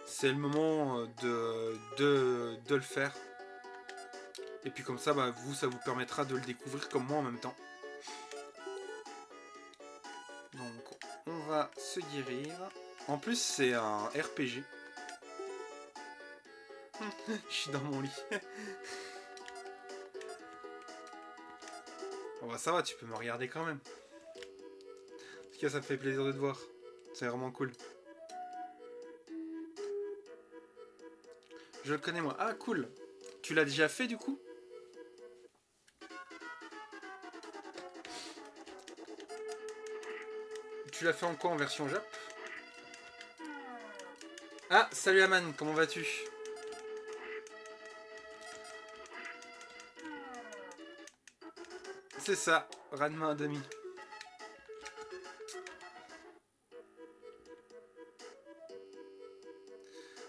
c'est le moment de le faire. Et puis comme ça, bah, vous, ça vous permettra de le découvrir comme moi en même temps. Donc on va se guérir. En plus c'est un RPG. Je suis dans mon lit. Bon bah ça va, tu peux me regarder quand même. En tout cas, ça me fait plaisir de te voir. C'est vraiment cool. Je le connais moi. Ah cool. Tu l'as déjà fait du coup? tu l'as fait en quoi en version Jap? Ah, salut Aman, comment vas-tu? C'est ça, Ranma 1,5.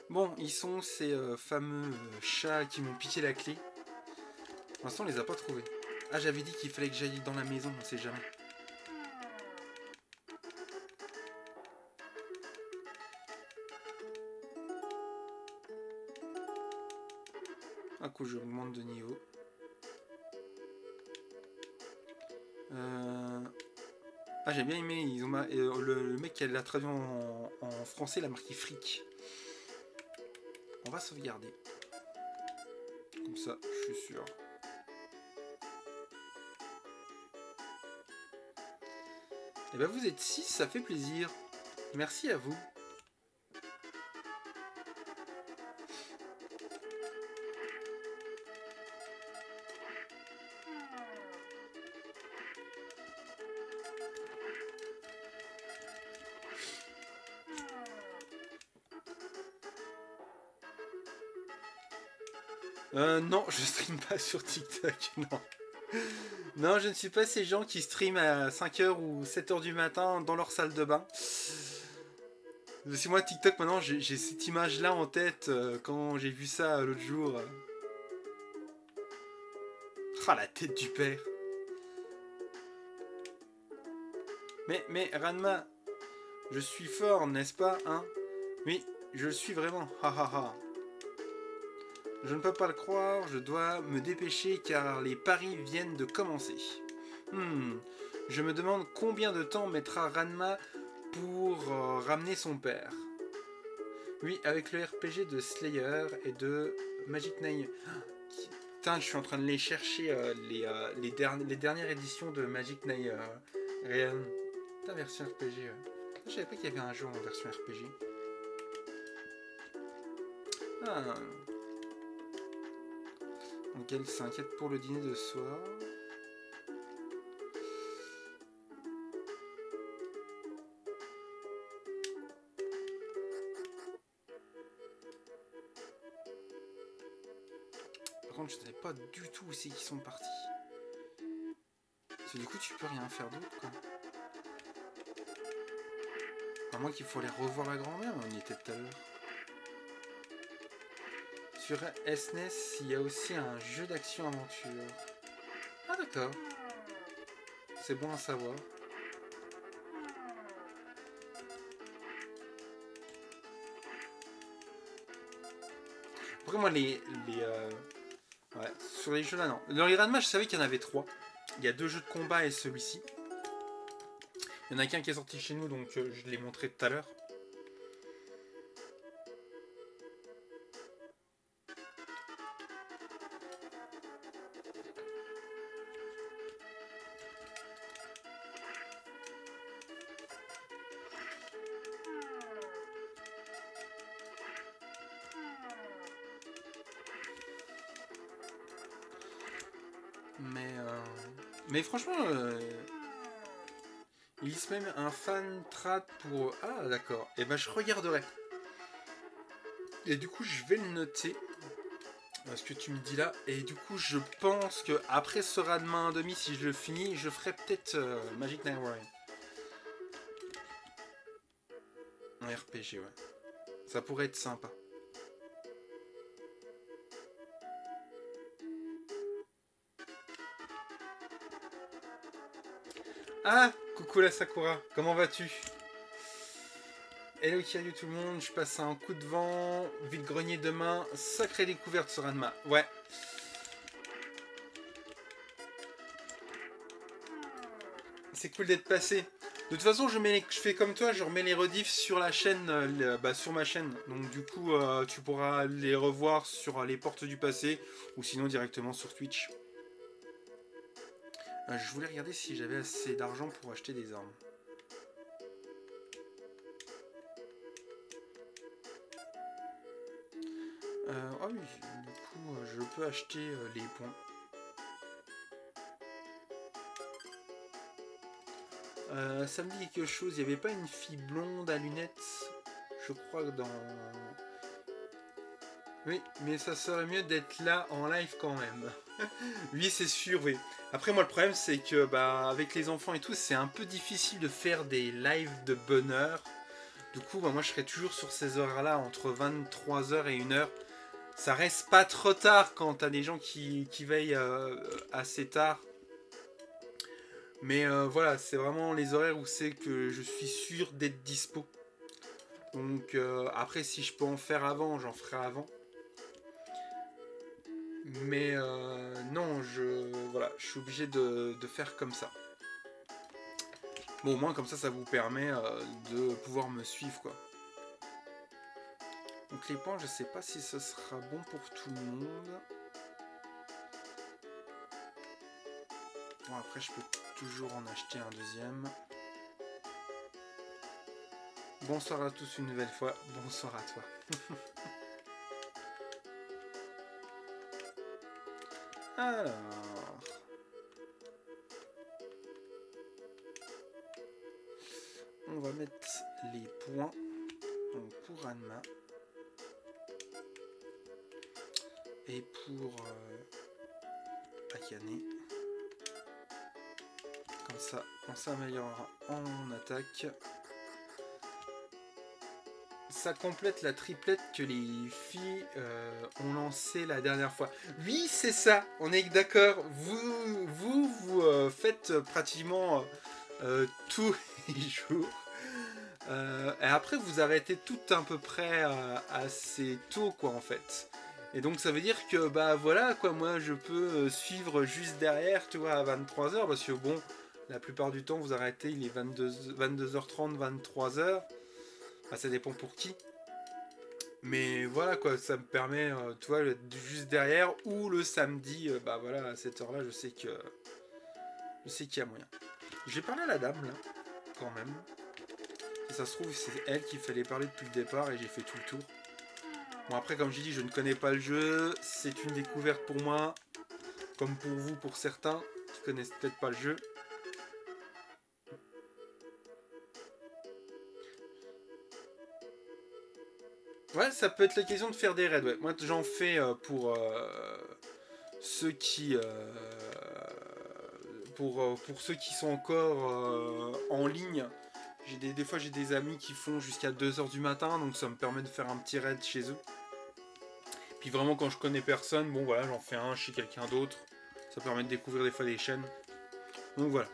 Bon, ils sont ces fameux chats qui m'ont piqué la clé. Pour l'instant, on les a pas trouvés. Ah, j'avais dit qu'il fallait que j'aille dans la maison, on sait jamais. Un coup, je augmente de niveau. Ah, j'ai bien aimé. Ils ont le mec qui l'a traduit en français l'a marqué fric. On va sauvegarder. Comme ça, je suis sûr. Et ben vous êtes 6, ça fait plaisir. Merci à vous. Non, je stream pas sur TikTok, non. Non, je ne suis pas ces gens qui streament à 5h ou 7h du matin dans leur salle de bain. Parce que moi, TikTok, maintenant, j'ai cette image-là en tête quand j'ai vu ça l'autre jour. Ah, la tête du père. Mais Ranma, je suis fort, n'est-ce pas, hein? Oui, je le suis vraiment. Ha ha ha. Je ne peux pas le croire, je dois me dépêcher car les paris viennent de commencer. Je me demande combien de temps mettra Ranma pour ramener son père. Oui, avec le RPG de Slayer et de Magic Knight. Putain, je suis en train de les chercher, les dernières éditions de Magic Knight Real. Putain, version RPG. Je savais pas qu'il y avait un jeu en version RPG. Ah. Donc elle s'inquiète pour le dîner de soir. Par contre, je ne savais pas du tout où c'est qu'ils sont partis. Parce que du coup, tu peux rien faire d'autre, quoi. À moins qu'il faut aller revoir la grand-mère, on y était tout à l'heure. Sur SNES, il y a aussi un jeu d'action-aventure. Ah d'accord. C'est bon à savoir. Après moi ouais, sur les jeux là non. Dans les Ranma je savais qu'il y en avait 3. Il y a 2 jeux de combat et celui-ci. Il y en a qu'un qui est sorti chez nous donc je l'ai montré tout à l'heure. Mais franchement, il se même un fan trad pour... Ah d'accord, et ben je regarderai. Et du coup je vais le noter. Ce que tu me dis là. Et du coup je pense que après ce Ranma 1,5, si je le finis, je ferai peut-être Magic Knight Warrior. Un RPG, ouais. Ça pourrait être sympa. Ah, coucou la Sakura, comment vas-tu? Hello Kiryu tout le monde, je passe un coup de vent, vide-grenier demain, sacrée découverte sur Ranma. Ouais. C'est cool d'être passé. De toute façon, je fais comme toi, je remets les rediffs sur la chaîne, sur ma chaîne. Donc du coup, tu pourras les revoir sur les portes du passé, ou sinon directement sur Twitch. Je voulais regarder si j'avais assez d'argent pour acheter des armes. Ah oui, du coup, je peux acheter les points. Ça me dit quelque chose. Il n'y avait pas une fille blonde à lunettes? Je crois que dans... Oui, mais ça serait mieux d'être là en live quand même. Oui, c'est sûr, oui. Après, moi, le problème, c'est que bah, avec les enfants et tout, c'est un peu difficile de faire des lives de bonne heure. Du coup, bah, moi, je serai toujours sur ces horaires-là, entre 23h et 1h. Ça reste pas trop tard quand t'as des gens qui veillent assez tard. Mais voilà, c'est vraiment les horaires où c'est que je suis sûr d'être dispo. Donc après, si je peux en faire avant, j'en ferai avant. Mais non, voilà, je suis obligé de faire comme ça. Bon, au moins comme ça vous permet de pouvoir me suivre, quoi. Donc les points, je sais pas si ce sera bon pour tout le monde. Bon, après, je peux toujours en acheter un deuxième. Bonsoir à tous une nouvelle fois. Bonsoir à toi. Alors... on va mettre les points. Donc pour Ranma. Et pour Akane. Comme ça, on s'améliorera en attaque. Ça complète la triplette que les filles ont lancée la dernière fois. Oui, c'est ça, on est d'accord. Vous faites pratiquement tous les jours. Et après, vous arrêtez tout à peu près assez tôt, quoi, en fait. Et donc, ça veut dire que, bah voilà, quoi, moi, je peux suivre juste derrière, tu vois, à 23h, parce que, bon, la plupart du temps, vous arrêtez, il est 22h30, 23h. Bah, ça dépend pour qui. Mais voilà, quoi, ça me permet, tu vois, juste derrière, ou le samedi, bah voilà, à cette heure-là, je sais qu'il y a moyen. J'ai parlé à la dame, là, quand même. Si ça se trouve, c'est elle qu'il fallait parler depuis le départ et j'ai fait tout le tour. Bon, après, comme j'ai dit, je ne connais pas le jeu. C'est une découverte pour moi. Comme pour vous, pour certains qui connaissent peut-être pas le jeu. Ouais, ça peut être l'occasion de faire des raids. Ouais. Moi, j'en fais pour ceux qui... pour ceux qui sont encore en ligne. Des fois, j'ai des amis qui font jusqu'à 2h du matin. Donc, ça me permet de faire un petit raid chez eux. Puis vraiment quand je connais personne, bon voilà, j'en fais un chez quelqu'un d'autre. Ça permet de découvrir des fois des chaînes. Donc voilà.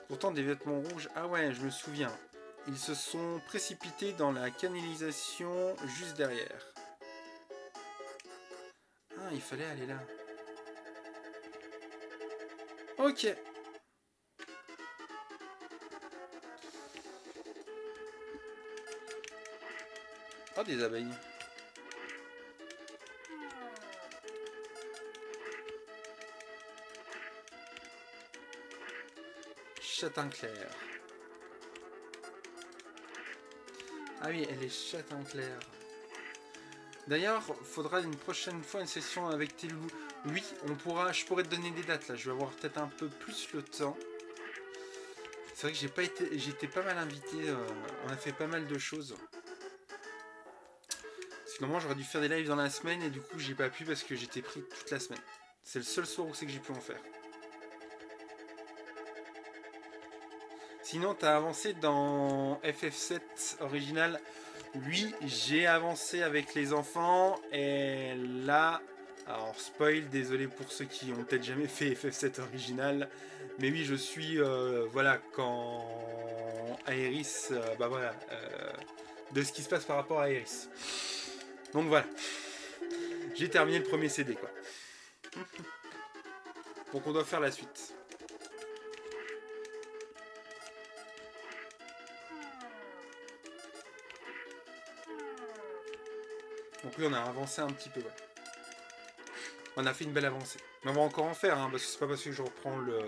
Pourtant des vêtements rouges, ah ouais, je me souviens. Ils se sont précipités dans la canalisation juste derrière. Ah, il fallait aller là. Ok. Oh, des abeilles. Châtain clair. Ah oui, elle est châtain clair. D'ailleurs, faudra une prochaine fois une session avec tes loups. Oui, je pourrais te donner des dates là. Je vais avoir peut-être un peu plus le temps. C'est vrai que j'étais pas mal invité. On a fait pas mal de choses. Sinon, j'aurais dû faire des lives dans la semaine et du coup, j'ai pas pu parce que j'étais pris toute la semaine. C'est le seul soir où c'est que j'ai pu en faire. Sinon, t'as avancé dans FF7 original. Oui, j'ai avancé avec les enfants et là, alors spoil, désolé pour ceux qui ont peut-être jamais fait FF7 original, mais oui, je suis, voilà, quand Aeris, bah voilà, de ce qui se passe par rapport à Aeris. Donc voilà, j'ai terminé le premier CD, quoi. Donc on doit faire la suite. Donc oui, on a avancé un petit peu, ouais. On a fait une belle avancée. Mais on va encore en faire, hein, parce que c'est pas parce que je reprends le...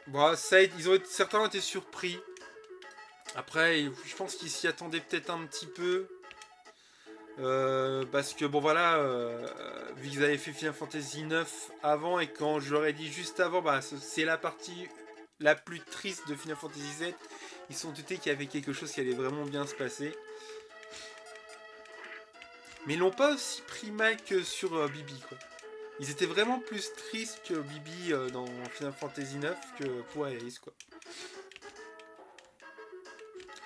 Bon, certains ont été surpris. Après, je pense qu'ils s'y attendaient peut-être un petit peu. Parce que bon voilà, vu qu'ils avaient fait Final Fantasy 9 avant et quand je leur ai dit juste avant, bah c'est la partie la plus triste de Final Fantasy 7, ils sont doutés qu'il y avait quelque chose qui allait vraiment bien se passer. Mais ils l'ont pas aussi pris mal que sur Bibi quoi. Ils étaient vraiment plus tristes que Bibi dans Final Fantasy 9 que pour Aeris quoi.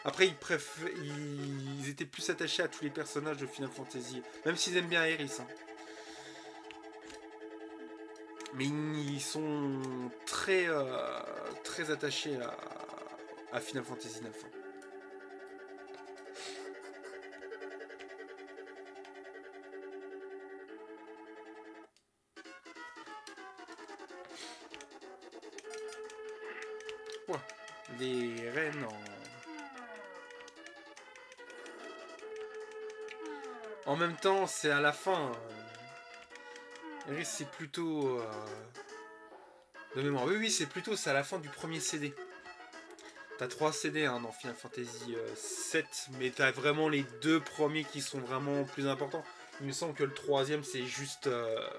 Après, ils étaient plus attachés à tous les personnages de Final Fantasy, même s'ils aiment bien Aeris. Hein. Mais ils sont très attachés à Final Fantasy 9. Hein. Ouais. Les reines en même temps, c'est à la fin. Aeris, c'est plutôt... de mémoire. Oui, c'est plutôt à la fin du premier CD. T'as 3 CD hein, dans Final Fantasy 7, mais t'as vraiment les 2 premiers qui sont vraiment plus importants. Il me semble que le troisième, c'est juste... le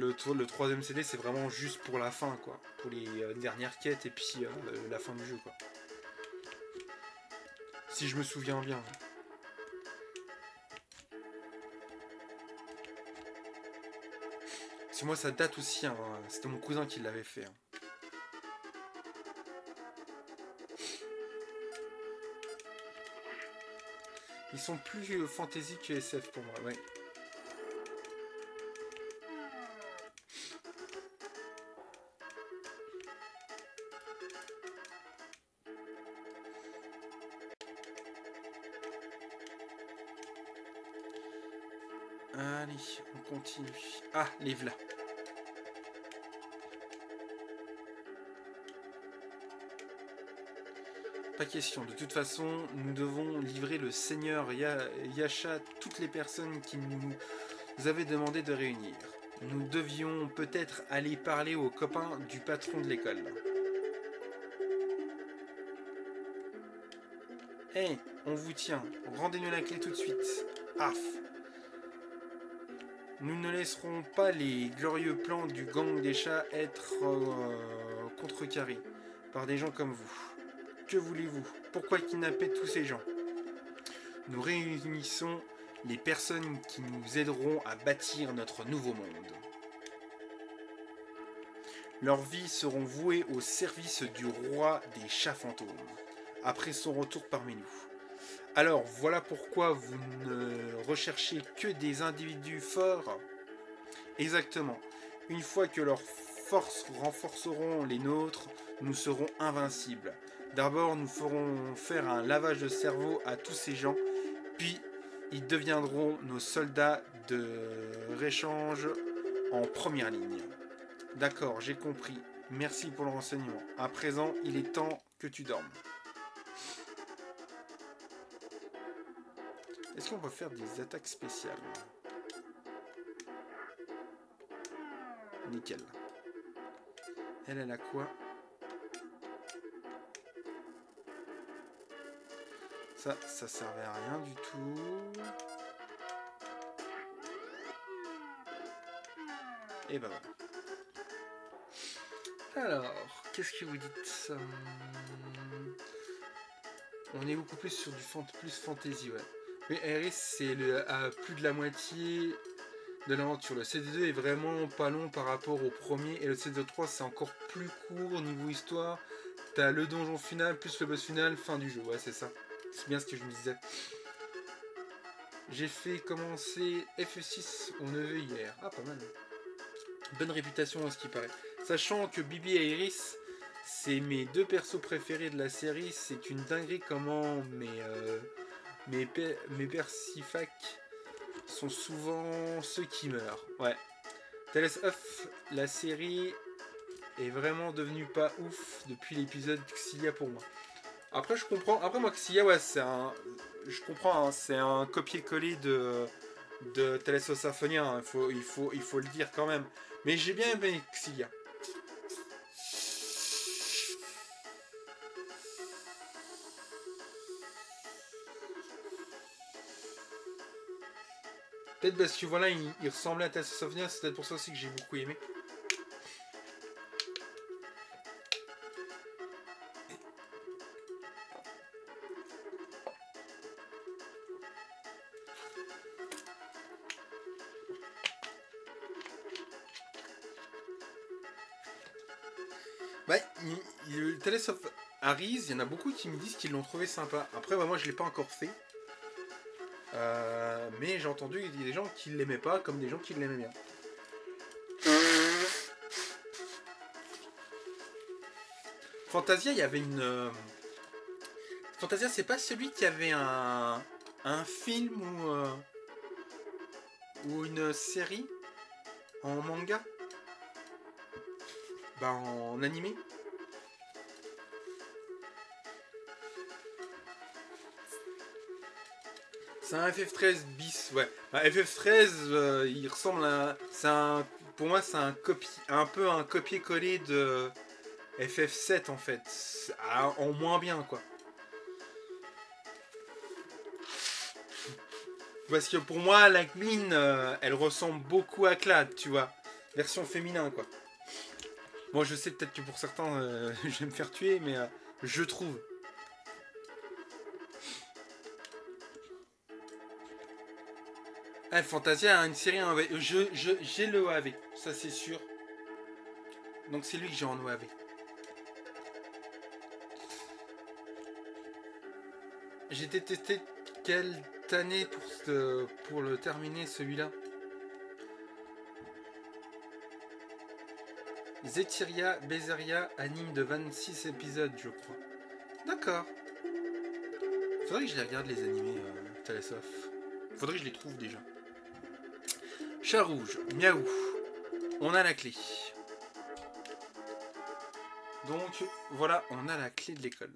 3ème CD, c'est vraiment juste pour la fin, quoi. Pour les dernières quêtes et puis la fin du jeu, quoi. Si je me souviens bien. Parce que moi, ça date aussi. Hein. C'était mon cousin qui l'avait fait. Hein. Ils sont plus fantasy que SF pour moi, ouais. Allez, on continue. Ah, les v'là. Pas question. De toute façon, nous devons livrer le Seigneur Yasha toutes les personnes qui nous avaient demandé de réunir. Nous devions peut-être aller parler aux copains du patron de l'école. Hey, on vous tient. Rendez-nous la clé tout de suite. Arf. Nous ne laisserons pas les glorieux plans du gang des chats être contrecarrés par des gens comme vous. Que voulez-vous? Pourquoi kidnapper tous ces gens? Nous réunissons les personnes qui nous aideront à bâtir notre nouveau monde. Leurs vies seront vouées au service du roi des chats fantômes, après son retour parmi nous. Alors, voilà pourquoi vous ne recherchez que des individus forts. Exactement. Une fois que leurs forces renforceront les nôtres, nous serons invincibles. D'abord, nous ferons faire un lavage de cerveau à tous ces gens, puis ils deviendront nos soldats de réchange en première ligne. D'accord, j'ai compris. Merci pour le renseignement. À présent, il est temps que tu dormes. Est-ce qu'on peut faire des attaques spéciales? Nickel. Elle a quoi? Ça servait à rien du tout. Et ben voilà. Alors, qu'est-ce que vous dites? On est beaucoup plus sur du plus fantasy, ouais. Mais Aeris, c'est à plus de la moitié de l'aventure. Le CD2 est vraiment pas long par rapport au premier. Et le CD3, c'est encore plus court au niveau histoire. T'as le donjon final, plus le boss final, fin du jeu. Ouais, c'est ça. C'est bien ce que je me disais. J'ai fait commencer FE6 au neveu hier. Ah, pas mal. Bonne réputation à ce qui paraît. Sachant que Bibi et Iris, c'est mes 2 persos préférés de la série. C'est une dinguerie comment mes Persifac sont souvent ceux qui meurent. Ouais. Tales of, la série est vraiment devenue pas ouf depuis l'épisode Xillia pour moi. Après je comprends. Après moi Xillia ouais c'est un. Je comprends, hein, c'est un copier-coller de Tales of Symphonia, hein, il faut le dire quand même. Mais j'ai bien aimé Xillia. Peut-être parce que voilà, il ressemblait à Tales of Souvenir, c'est peut-être pour ça aussi que j'ai beaucoup aimé. Bah, Tales of Arise, il y en a beaucoup qui me disent qu'ils l'ont trouvé sympa. Après, bah, moi je l'ai pas encore fait. Mais j'ai entendu qu'il y a des gens qui l'aimaient pas, comme des gens qui l'aimaient bien. Fantasia, il y avait une... Fantasia, c'est pas celui qui avait un film ou une série en manga? Bah, en animé. C'est un FF13 bis, ouais. Bah, FF13, il ressemble à... Pour moi, c'est un peu un copier-coller de FF7 en fait. En moins bien, quoi. Parce que pour moi, la Gmin, elle ressemble beaucoup à Clad, tu vois. Version féminin, quoi. Bon, je sais peut-être que pour certains, je vais me faire tuer, mais je trouve. Ah, Fantasia a une série en OAV. J'ai le OAV, ça c'est sûr. Donc c'est lui que j'ai en OAV. J'ai testé quelle année pour le terminer celui-là? Zetiria Bezeria, anime de 26 épisodes, je crois. D'accord. Faudrait que je les regarde les animés Tales of. Faudrait que je les trouve déjà. Chat rouge, miaou. On a la clé. Donc voilà, on a la clé de l'école.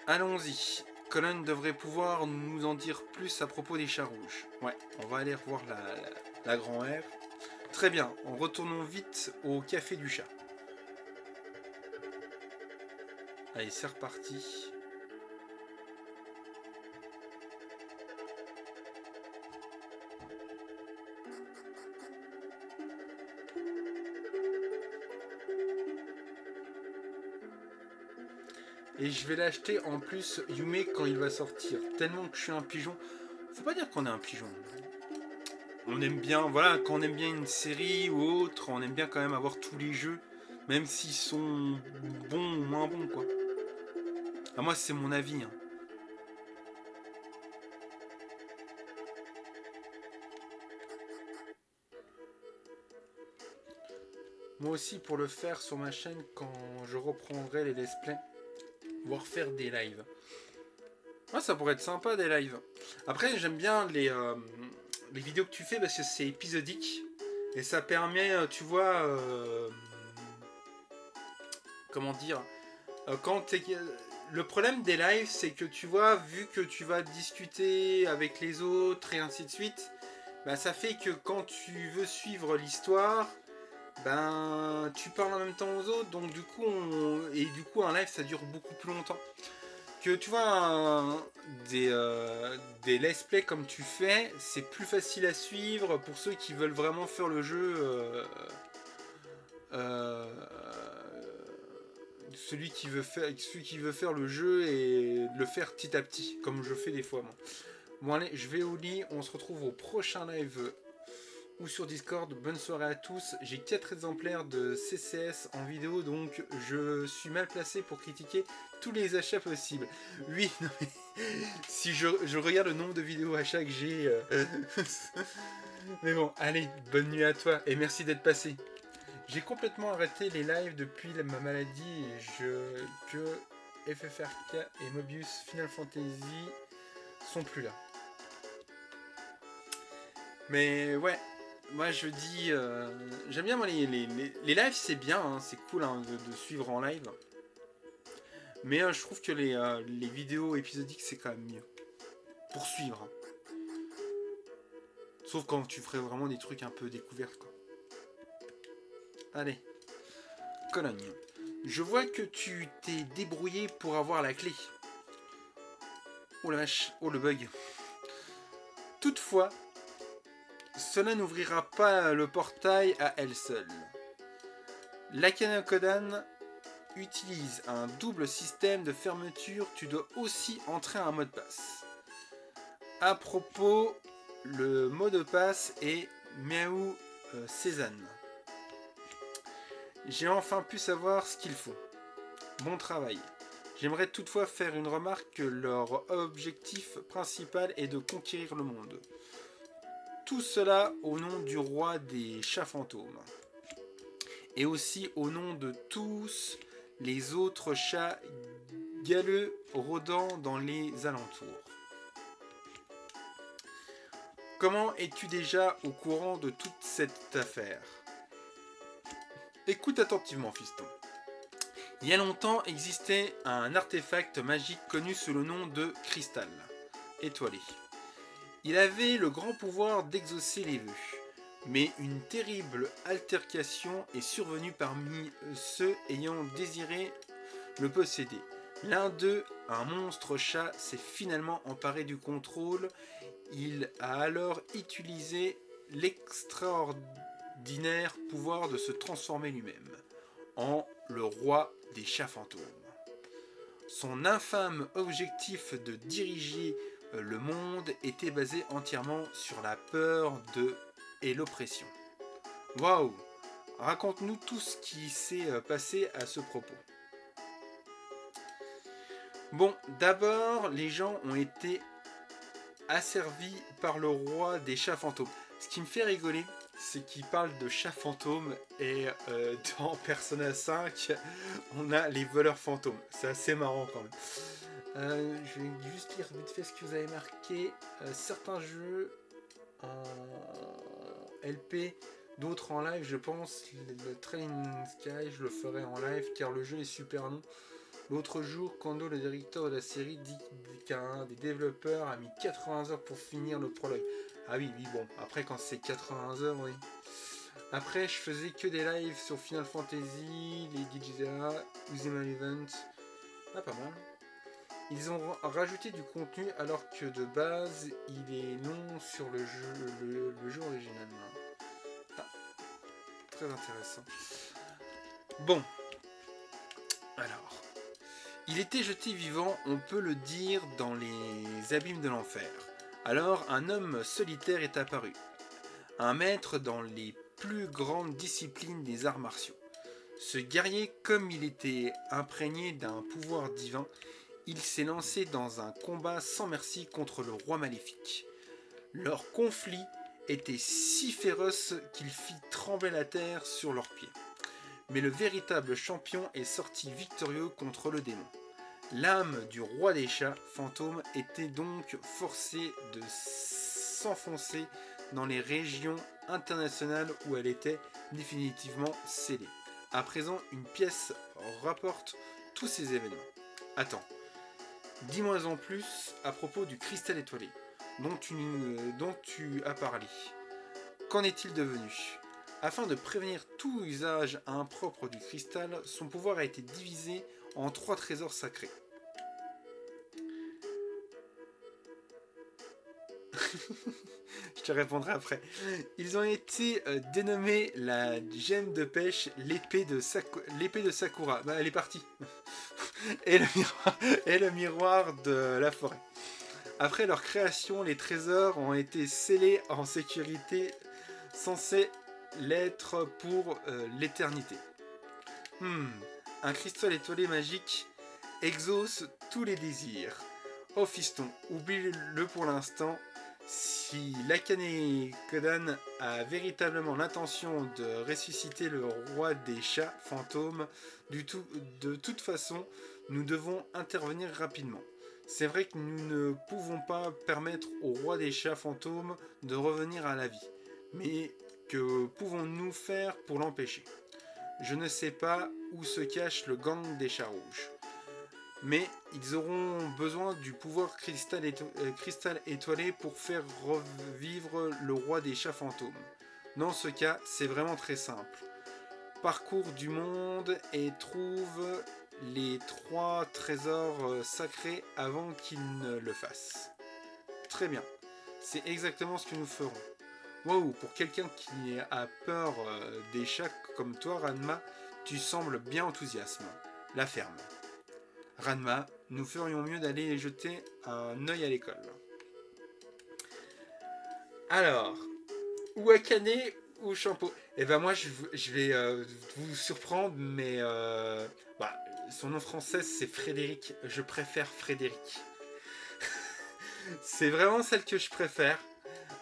Allons-y. Colonne devrait pouvoir nous en dire plus à propos des chats rouges. Ouais, on va aller revoir la grand-mère. Très bien, retournons vite au café du chat. Allez, c'est reparti. Et je vais l'acheter en plus Yume quand il va sortir. Tellement que je suis un pigeon. Faut pas dire qu'on est un pigeon. On aime bien, voilà, quand on aime bien une série ou autre, on aime bien quand même avoir tous les jeux, même s'ils sont bons ou moins bons, quoi. Ah, moi, c'est mon avis. Hein. Moi aussi, pour le faire sur ma chaîne, quand je reprendrai les let's play, voire faire des lives. Ouais, ça pourrait être sympa, des lives. Après, j'aime bien les vidéos que tu fais parce que c'est épisodique. Et ça permet, tu vois... comment dire quand le problème des lives, c'est que tu vois, vu que tu vas discuter avec les autres et ainsi de suite, bah, ça fait que quand tu veux suivre l'histoire, ben tu parles en même temps aux autres, donc du coup un live ça dure beaucoup plus longtemps. Que tu vois des let's play comme tu fais, c'est plus facile à suivre pour ceux qui veulent vraiment faire le jeu. Celui qui veut faire le jeu et le faire petit à petit, comme je fais des fois moi. Bon allez, je vais au lit, on se retrouve au prochain live ou sur Discord. Bonne soirée à tous. J'ai 4 exemplaires de CCS en vidéo, donc je suis mal placé pour critiquer tous les achats possibles. Oui, non mais si je regarde le nombre de vidéos achats que j'ai... mais bon, allez, bonne nuit à toi et merci d'être passé. J'ai complètement arrêté les lives depuis ma maladie et que FFRK et Mobius Final Fantasy sont plus là. Mais ouais, moi je dis, j'aime bien moi, les lives, c'est bien, hein, c'est cool hein, de suivre en live. Mais je trouve que les vidéos épisodiques c'est quand même mieux. Pour suivre. Hein. Sauf quand tu ferais vraiment des trucs un peu découvertes quoi. Allez. Cologne. Je vois que tu t'es débrouillé pour avoir la clé. Oh la vache, oh le bug. Toutefois, cela n'ouvrira pas le portail à elle seule. L'Akane Kodan utilise un double système de fermeture, tu dois aussi entrer un mot de passe. À propos, le mot de passe est Miaou Cézanne. J'ai enfin pu savoir ce qu'ils font. Bon travail. J'aimerais toutefois faire une remarque que leur objectif principal est de conquérir le monde. Tout cela au nom du roi des chats fantômes. Et aussi au nom de tous les autres chats galeux rôdant dans les alentours. Comment es-tu déjà au courant de toute cette affaire? Écoute attentivement, fiston. Il y a longtemps existait un artefact magique connu sous le nom de cristal étoilé. Il avait le grand pouvoir d'exaucer les vœux. Mais une terrible altercation est survenue parmi ceux ayant désiré le posséder. L'un d'eux, un monstre chat, s'est finalement emparé du contrôle. Il a alors utilisé l'extraordinaire pouvoir de se transformer lui-même en le roi des chats fantômes. Son infâme objectif de diriger le monde était basé entièrement sur la peur et l'oppression. Waouh! Raconte-nous tout ce qui s'est passé à ce propos. Bon, d'abord, les gens ont été asservis par le roi des chats fantômes. Ce qui me fait rigoler, c'est qu'il parle de chats fantômes et dans Persona 5, on a les voleurs fantômes. C'est assez marrant quand même. Je vais juste lire vite fait ce que vous avez marqué. Certains jeux en LP, d'autres en live, je pense. Le Train Sky, je le ferai en live car le jeu est super long. L'autre jour, Kando, le directeur de la série, dit qu'un des développeurs a mis 80 heures pour finir le prologue. Ah oui, bon, après quand c'est 80 heures, oui. Après, je faisais que des lives sur Final Fantasy, les DJZA, Uzima Event. Ah, pas mal. Ils ont rajouté du contenu alors que de base, il est long sur le jeu original. Ah, très intéressant. Bon. Alors. Il était jeté vivant, on peut le dire, dans les abîmes de l'enfer. Alors, un homme solitaire est apparu. Un maître dans les plus grandes disciplines des arts martiaux. Ce guerrier, comme il était imprégné d'un pouvoir divin, il s'est lancé dans un combat sans merci contre le roi maléfique. Leur conflit était si féroce qu'il fit trembler la terre sur leurs pieds. Mais le véritable champion est sorti victorieux contre le démon. L'âme du roi des chats fantômes était donc forcée de s'enfoncer dans les régions internationales où elle était définitivement scellée. À présent, une pièce rapporte tous ces événements. Attends, dis-moi en plus à propos du cristal étoilé dont tu as parlé. Qu'en est-il devenu? Afin de prévenir tout usage impropre du cristal, son pouvoir a été divisé en 3 trésors sacrés. Je te répondrai après. Ils ont été dénommés la gemme de pêche, l'épée de Sakura. Bah, elle est partie. et le miroir de la forêt. Après leur création, les trésors ont été scellés en sécurité, censés l'être pour l'éternité. Un cristal étoilé magique exauce tous les désirs. Oh fiston, oublie-le pour l'instant. Si l'Akane Kodan a véritablement l'intention de ressusciter le roi des chats fantômes, de toute façon, nous devons intervenir rapidement. C'est vrai que nous ne pouvons pas permettre au roi des chats fantômes de revenir à la vie. Mais que pouvons-nous faire pour l'empêcher? Je ne sais pas où se cache le gang des chats rouges. Mais ils auront besoin du pouvoir cristal étoilé pour faire revivre le roi des chats fantômes. Dans ce cas, c'est vraiment très simple. Parcours du monde et trouve les 3 trésors sacrés avant qu'il ne le fasse. Très bien. C'est exactement ce que nous ferons. Wow, pour quelqu'un qui a peur des chats comme toi, Ranma, tu sembles bien enthousiaste. La ferme. Ranma, nous ferions mieux d'aller jeter un œil à l'école. Alors, ou Akane ou Shampoo. Eh ben moi, je vais vous surprendre, mais bah, son nom français, c'est Frédéric. Je préfère Frédéric. C'est vraiment celle que je préfère.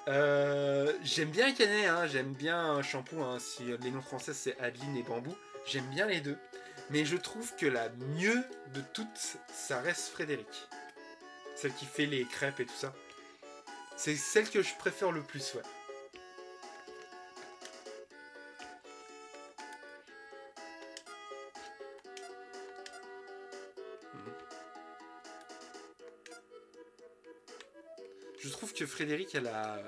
J'aime bien Akane, hein, j'aime bien Shampoo. Hein, si les noms français, c'est Adeline et Bambou. J'aime bien les deux. Mais je trouve que la mieux de toutes, ça reste Frédéric. Celle qui fait les crêpes et tout ça. C'est celle que je préfère le plus, ouais. Je trouve que Frédéric, elle a...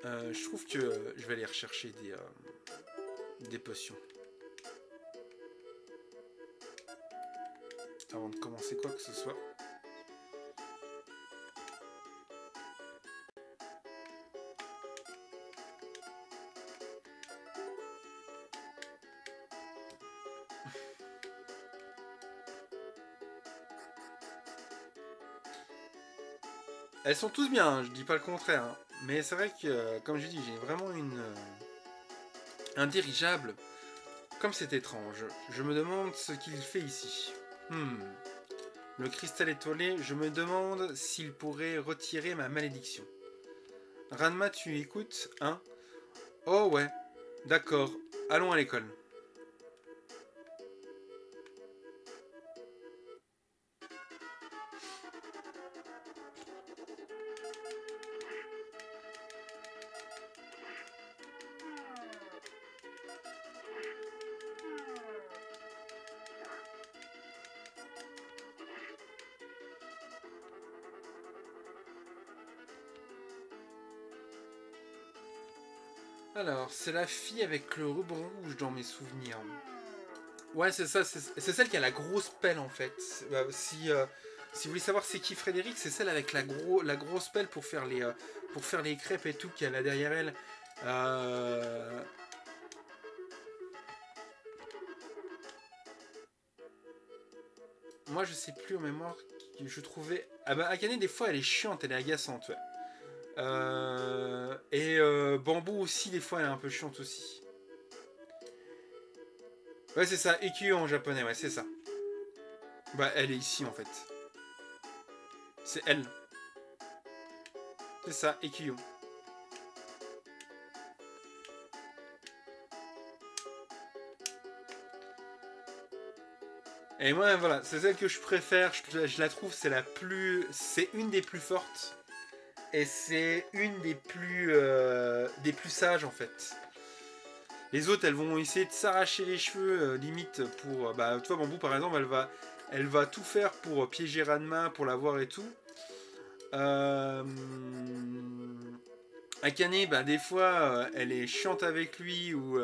je trouve que... je vais aller rechercher des potions. Avant de commencer quoi que ce soit. Elles sont tous bien, hein, je dis pas le contraire. Hein. Mais c'est vrai que, comme je dis, j'ai vraiment un dirigeable. Comme c'est étrange. Je me demande ce qu'il fait ici. Le cristal étoilé, je me demande s'il pourrait retirer ma malédiction. Ranma, tu écoutes, hein? Oh ouais, d'accord. Allons à l'école. Alors, c'est la fille avec le ruban rouge dans mes souvenirs. Ouais, c'est ça, c'est celle qui a la grosse pelle en fait. Si vous voulez savoir c'est qui Frédéric, c'est celle avec la grosse pelle pour faire les crêpes et tout qu'elle a derrière elle. Moi, je sais plus en mémoire. Je trouvais. Ah bah, Akane, des fois, elle est chiante, elle est agaçante. Ouais. Bambou aussi, des fois, elle est un peu chiante aussi. Ouais, c'est ça, Ikkyu en japonais, ouais, c'est ça. Bah, elle est ici en fait. C'est elle. C'est ça, Ikkyu. Et moi, voilà, c'est celle que je préfère. Je la trouve, c'est une des plus fortes. Et c'est une des plus sages en fait. Les autres, elles vont essayer de s'arracher les cheveux, limite pour. Bah, tu vois, Bambou par exemple, elle va tout faire pour piéger Ranma, pour la voir et tout. Akane, bah, des fois, elle est chiante avec lui ou.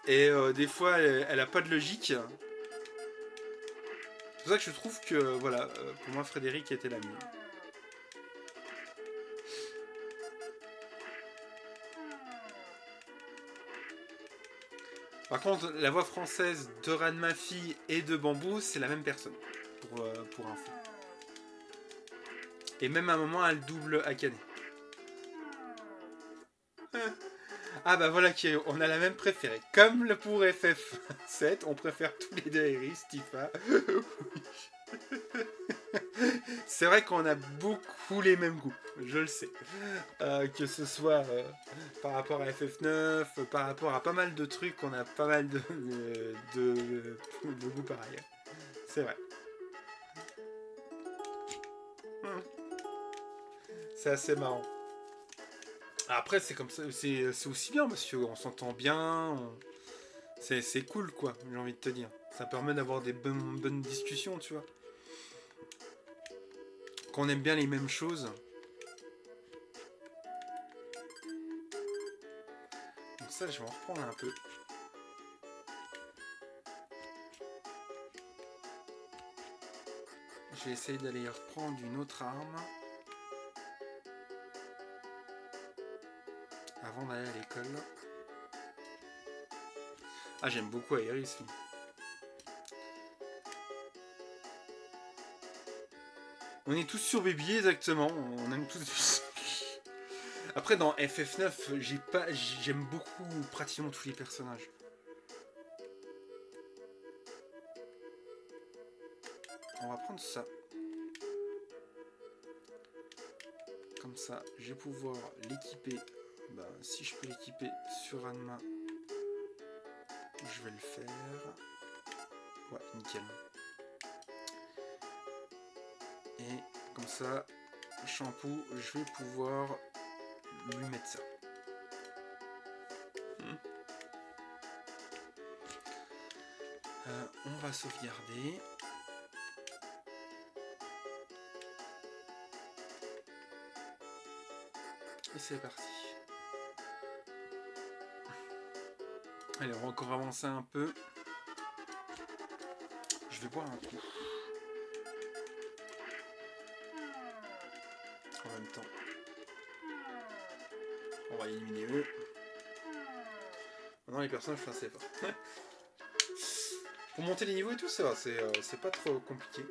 Des fois, elle a pas de logique. C'est pour ça que je trouve que, voilà, pour moi, Frédéric était la mieux. Par contre, la voix française de Ranma fille et de Bambou, c'est la même personne, pour info. Et même à un moment, elle double Akane. Ah bah voilà, on a la même préférée. Comme pour FF7, on préfère tous les deux Iris, Tifa. C'est vrai qu'on a beaucoup les mêmes goûts, je le sais. Que ce soit par rapport à FF9, par rapport à pas mal de trucs, on a pas mal de goûts pareils. C'est vrai. C'est assez marrant. Après, c'est comme ça, c'est aussi bien parce qu'on s'entend bien. C'est cool, quoi, j'ai envie de te dire. Ça permet d'avoir des bonnes discussions, tu vois. Qu'on aime bien les mêmes choses. Donc ça, je vais en reprendre un peu. vais essayer d'aller reprendre une autre arme. Avant d'aller à l'école. Ah, j'aime beaucoup Aeris. On est tous sur Baby, exactement. On aime tous. Après, dans FF9, j'aime beaucoup pratiquement tous les personnages. On va prendre ça. Comme ça, je vais pouvoir l'équiper. Bah, si je peux l'équiper sur Ranma, je vais le faire. Ouais, nickel. Et comme ça, shampoo, je vais pouvoir lui mettre ça. On va sauvegarder. Et c'est parti. Allez, on va encore avancer un peu. Je vais boire un coup. En même temps. On va éliminer eux. Maintenant les personnages, enfin c'est pas. Pour monter les niveaux et tout, ça va, c'est pas trop compliqué.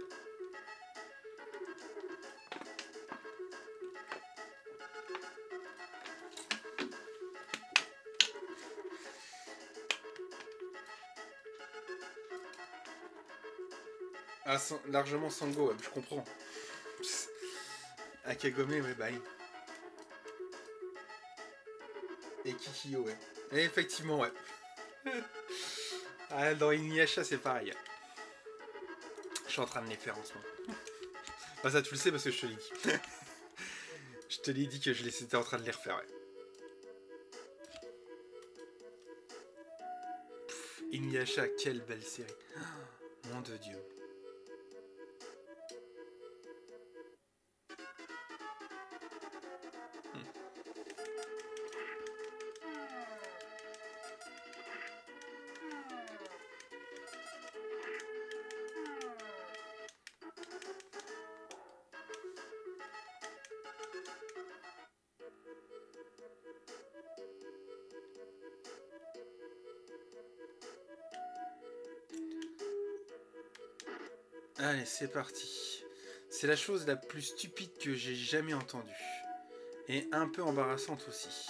Ah, largement Sango, ouais, je comprends. Akagome, ouais, bye. Et Kikyo, ouais. Et effectivement, ouais. Ah, dans Inuyasha, c'est pareil. Je suis en train de les faire en ce moment. Bah, ça, tu le sais parce que je te l'ai dit. Je te l'ai dit que j'étais en train de les refaire, ouais. Inuyasha, quelle belle série. Oh, mon de Dieu. Allez, c'est parti. C'est la chose la plus stupide que j'ai jamais entendue. Et un peu embarrassante aussi.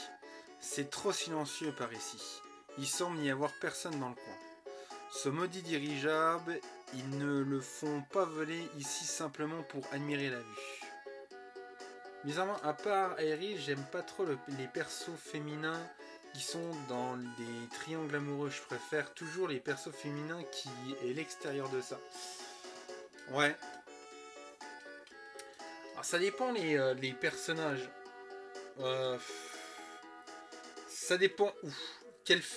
C'est trop silencieux par ici. Il semble n'y avoir personne dans le coin. Ce maudit dirigeable, ils ne le font pas voler ici simplement pour admirer la vue. Bizarrement, à part Aeris, j'aime pas trop les persos féminins qui sont dans des triangles amoureux. Je préfère toujours les persos féminins qui est l'extérieur de ça. Ouais. Alors ça dépend les personnages. Ça dépend où.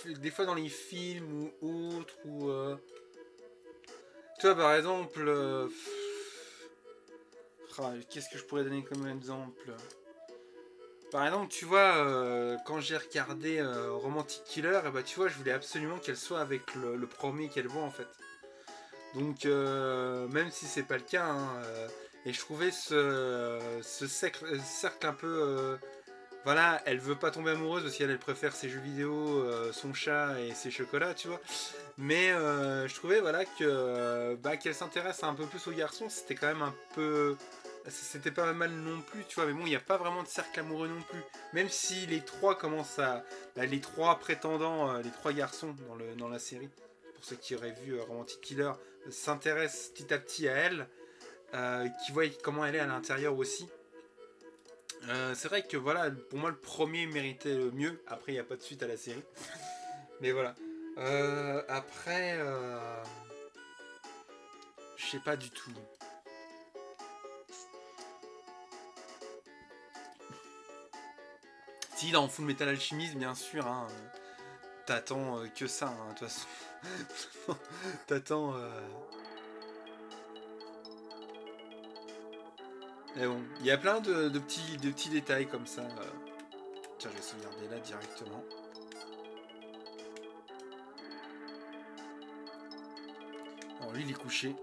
Des fois dans les films ou autres. Ou, tu vois par exemple... qu'est-ce que je pourrais donner comme exemple? Par exemple, tu vois, quand j'ai regardé Romantic Killer, et bah, tu vois, je voulais absolument qu'elle soit avec le premier qu'elle voit en fait. Donc, même si c'est pas le cas, hein, et je trouvais ce cercle un peu. Voilà, elle veut pas tomber amoureuse parce qu'elle préfère ses jeux vidéo, son chat et ses chocolats, tu vois. Mais je trouvais voilà que qu'elle s'intéresse un peu plus aux garçons, c'était quand même un peu. C'était pas mal non plus, tu vois, mais bon, il n'y a pas vraiment de cercle amoureux non plus. Même si les trois commencent à. Les trois prétendants, les trois garçons dans la série, pour ceux qui auraient vu Romantic Killer, s'intéressent petit à petit à elle, qui voient comment elle est à l'intérieur aussi. C'est vrai que voilà, pour moi, le premier méritait le mieux. Après, il n'y a pas de suite à la série. Mais voilà. Après. Je sais pas du tout. Si, dans Full Metal Alchemist, bien sûr, hein, t'attends que ça, hein, de toute façon. T'attends. Mais bon, il y a plein de petits détails comme ça. Tiens, je vais sauvegarder là directement. Alors lui, il est couché.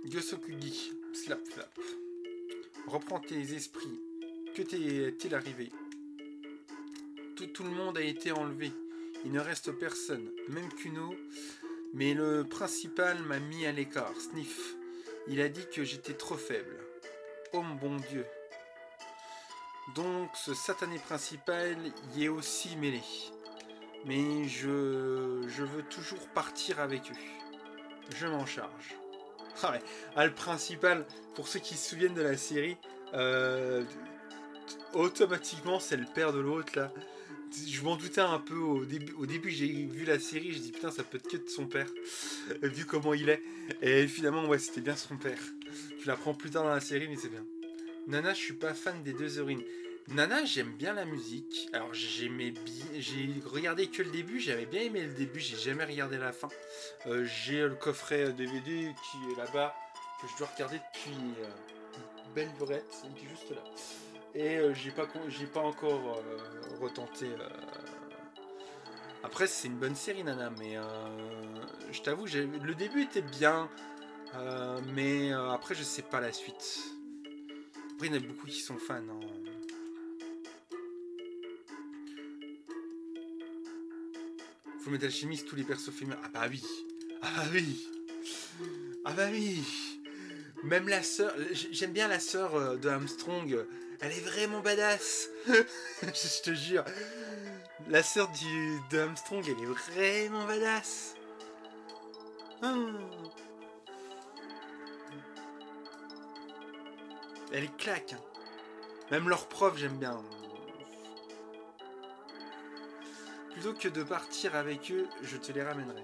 Gyosokugi, slap flap. Reprends tes esprits. Que t'est-il arrivé? Tout le monde a été enlevé. Il ne reste personne, même Kuno. Mais le principal m'a mis à l'écart. Sniff. Il a dit que j'étais trop faible. Oh mon bon Dieu. Donc ce satané principal y est aussi mêlé. Mais je veux toujours partir avec eux. Je m'en charge. Ah ouais. Ah, le principal, pour ceux qui se souviennent de la série, automatiquement c'est le père de l'autre là. Je m'en doutais un peu au début j'ai vu la série, je dis putain ça peut être que de son père, vu comment il est. Et finalement ouais c'était bien son père. Tu l'apprends plus tard dans la série mais c'est bien. Nana, je suis pas fan des deux héroïnes. Nana, j'aime bien la musique. Alors j'ai regardé que le début, j'avais bien aimé le début, j'ai jamais regardé la fin. J'ai le coffret DVD qui est là-bas, que je dois regarder depuis belle lurette, il est juste là. Et j'ai pas encore retenté. Après c'est une bonne série Nana, mais je t'avoue, le début était bien, mais après je sais pas la suite. Après il y en a beaucoup qui sont fans. Hein. Fullmetal Alchemist, tous les persos féminins. Ah bah oui. Ah bah oui. Ah bah oui. Même la sœur. J'aime bien la sœur de Armstrong. Elle est vraiment badass. Je te jure. La sœur de Armstrong, elle est vraiment badass. Oh. Elle est claque. Même leur prof, j'aime bien. Plutôt que de partir avec eux, je te les ramènerai.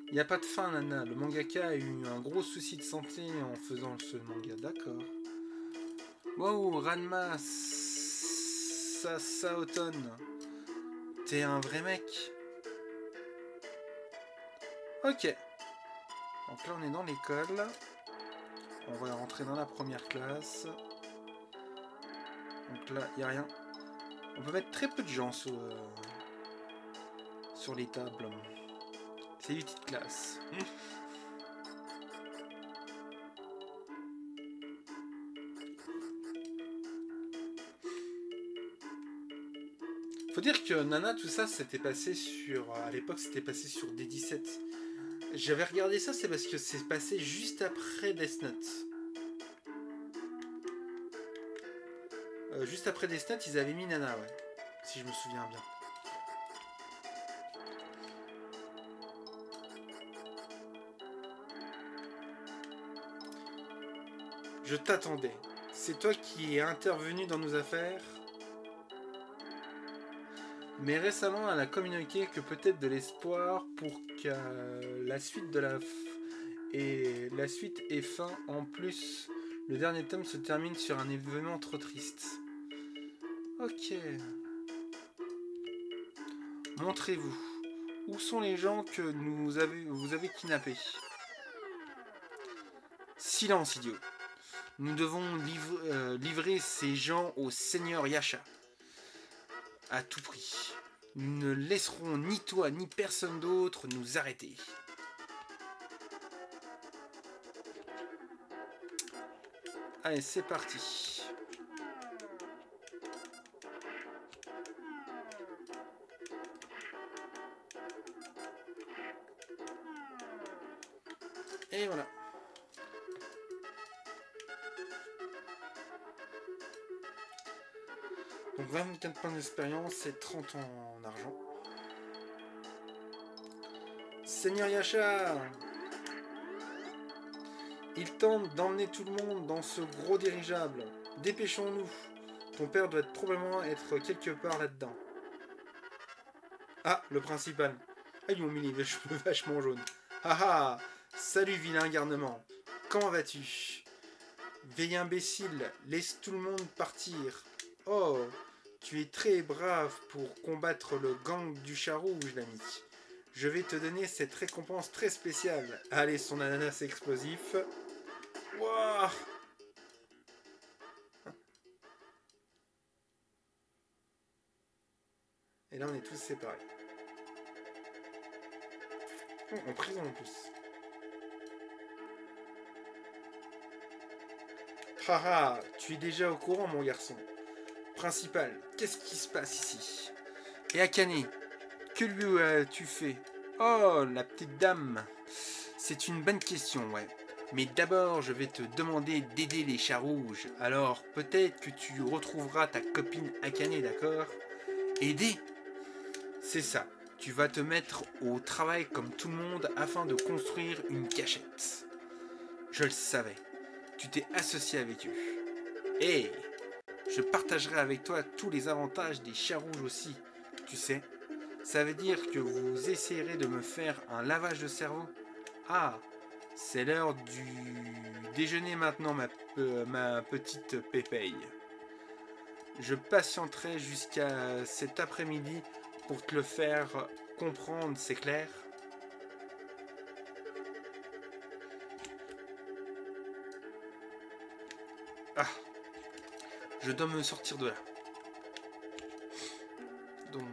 Il n'y a pas de fin, Nana. Le mangaka a eu un gros souci de santé en faisant ce manga. D'accord. Wow, Ranma Sasaoton. T'es un vrai mec. Ok. Donc là, on est dans l'école. On va rentrer dans la première classe. Donc là, il n'y a rien. On peut mettre très peu de gens sur les tables. C'est une petite classe. Faut dire que Nana, tout ça, c'était passé sur... À l'époque, c'était passé sur D17. J'avais regardé ça, c'est parce que c'est passé juste après Death Note. Juste après Death Note, ils avaient mis Nana, ouais. Si je me souviens bien. Je t'attendais. C'est toi qui es intervenu dans nos affaires. Mais récemment, elle a communiqué que peut-être de l'espoir pour que la suite de la suite ait fin. En plus, le dernier tome se termine sur un événement trop triste. Ok. Montrez-vous. Où sont les gens que vous avez kidnappés? Silence, idiot. Nous devons livrer ces gens au Seigneur Yasha. À tout prix. Nous ne laisserons ni toi ni personne d'autre nous arrêter. Allez, c'est parti. Et voilà. Donc 24 points d'expérience et 30 en argent. Seigneur Yasha, il tente d'emmener tout le monde dans ce gros dirigeable. Dépêchons-nous. Ton père doit probablement être quelque part là-dedans. Ah, le principal. Ah, ils m'ont mis les cheveux vachement jaunes. Ah ah. Salut vilain garnement. Comment vas-tu? Vieil imbécile, laisse tout le monde partir. Oh, tu es très brave pour combattre le gang du chat rouge, l'ami. Je vais te donner cette récompense très spéciale. Allez, son ananas explosif. Wouah! Et là, on est tous séparés. En prison en plus. Haha, tu es déjà au courant, mon garçon. Principal, qu'est-ce qui se passe ici? Et Akane, que lui as-tu fait? Oh, la petite dame. C'est une bonne question, ouais. Mais d'abord, je vais te demander d'aider les chats rouges. Alors, peut-être que tu retrouveras ta copine Akane, d'accord? Aider? C'est ça. Tu vas te mettre au travail comme tout le monde afin de construire une cachette. Je le savais. Tu t'es associé avec eux. Et je partagerai avec toi tous les avantages des chats rouges aussi. Tu sais, ça veut dire que vous essayerez de me faire un lavage de cerveau. Ah, c'est l'heure du déjeuner maintenant, ma petite Pépéille. Je patienterai jusqu'à cet après-midi pour te le faire comprendre, c'est clair? Ah, je dois me sortir de là. Donc...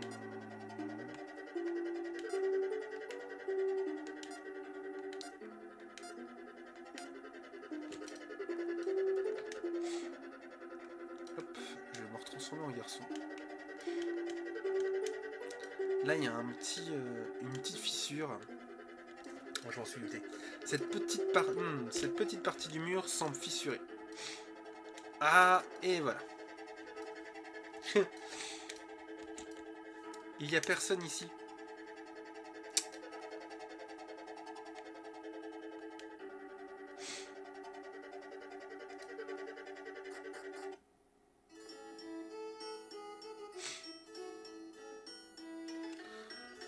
Hop, je vais me retransformer en garçon. Là, il y a une petite fissure. Moi, j'en suis douté. Cette petite partie du mur semble fissurée. Ah, et voilà. Il n'y a personne ici.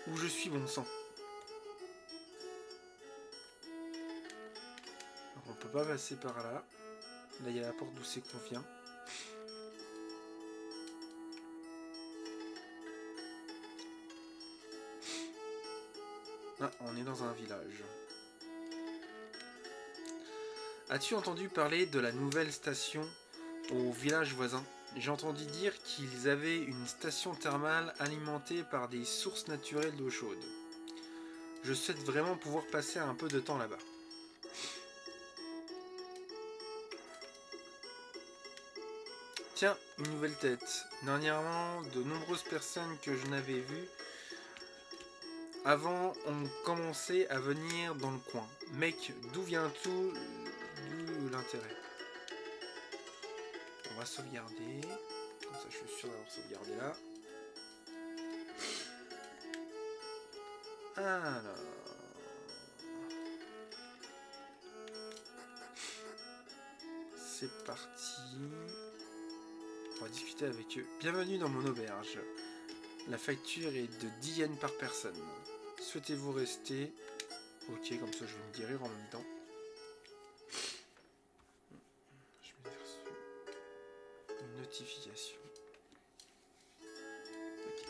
Où je suis, bon sang. Alors, on peut pas passer par là. Là, il y a la porte d'où c'est qu'on vient. Ah, on est dans un village. As-tu entendu parler de la nouvelle station au village voisin? J'ai entendu dire qu'ils avaient une station thermale alimentée par des sources naturelles d'eau chaude. Je souhaite vraiment pouvoir passer un peu de temps là-bas. Tiens, une nouvelle tête. Dernièrement, de nombreuses personnes que je n'avais vues avant ont commencé à venir dans le coin. Mec, d'où vient tout? D'où l'intérêt? On va sauvegarder. Comme ça, je suis sûr d'avoir sauvegardé là. Alors... c'est parti. On va discuter avec eux. Bienvenue dans mon auberge. La facture est de 10 yens par personne. Souhaitez-vous rester? Ok, comme ça je vais me guérir en même temps. Je vais reçu une notification. Okay.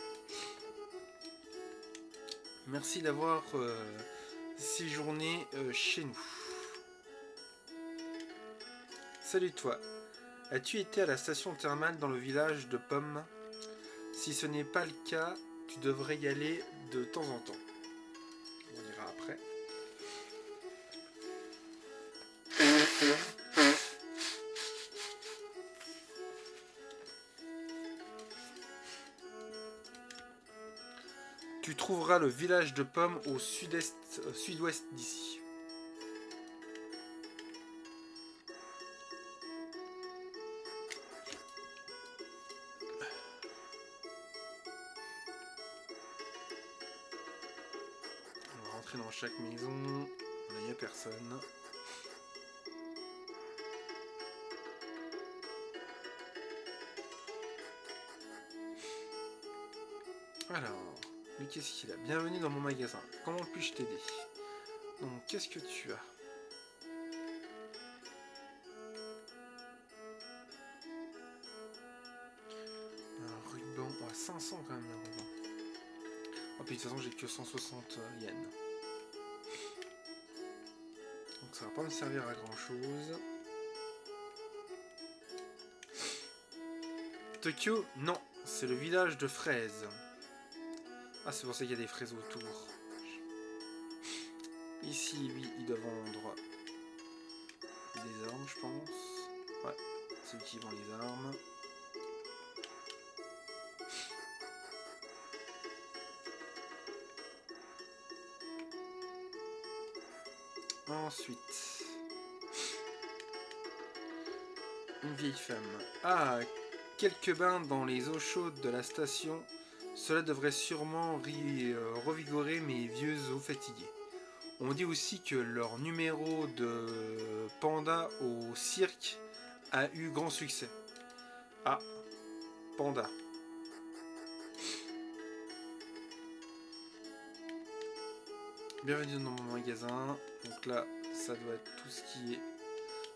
Merci d'avoir séjourné chez nous. Salut toi. As-tu été à la station thermale dans le village de Pomme? Si ce n'est pas le cas, tu devrais y aller de temps en temps. On ira après. Tu trouveras le village de Pomme au sud-ouest d'ici. On va rentrer dans chaque maison. Là, il n'y a personne. Alors, mais qu'est-ce qu'il a? Bienvenue dans mon magasin. Comment puis-je t'aider? Donc, qu'est-ce que tu as? Un ruban. Ouais, 500 quand même, le ruban. Oh, puis de toute façon, j'ai que 160 yens. Donc, ça va pas me servir à grand-chose. Tokyo? Non, c'est le village de fraises. Ah, c'est pour ça qu'il y a des fraises autour. ici, lui, il doit vendre des armes, je pense. Ouais, c'est lui qui vend les armes. Ensuite, une vieille femme. Ah, quelques bains dans les eaux chaudes de la station. Cela devrait sûrement revigorer mes vieux os fatigués. On dit aussi que leur numéro de panda au cirque a eu grand succès. Ah, panda. Bienvenue dans mon magasin. Donc là, ça doit être tout ce qui est...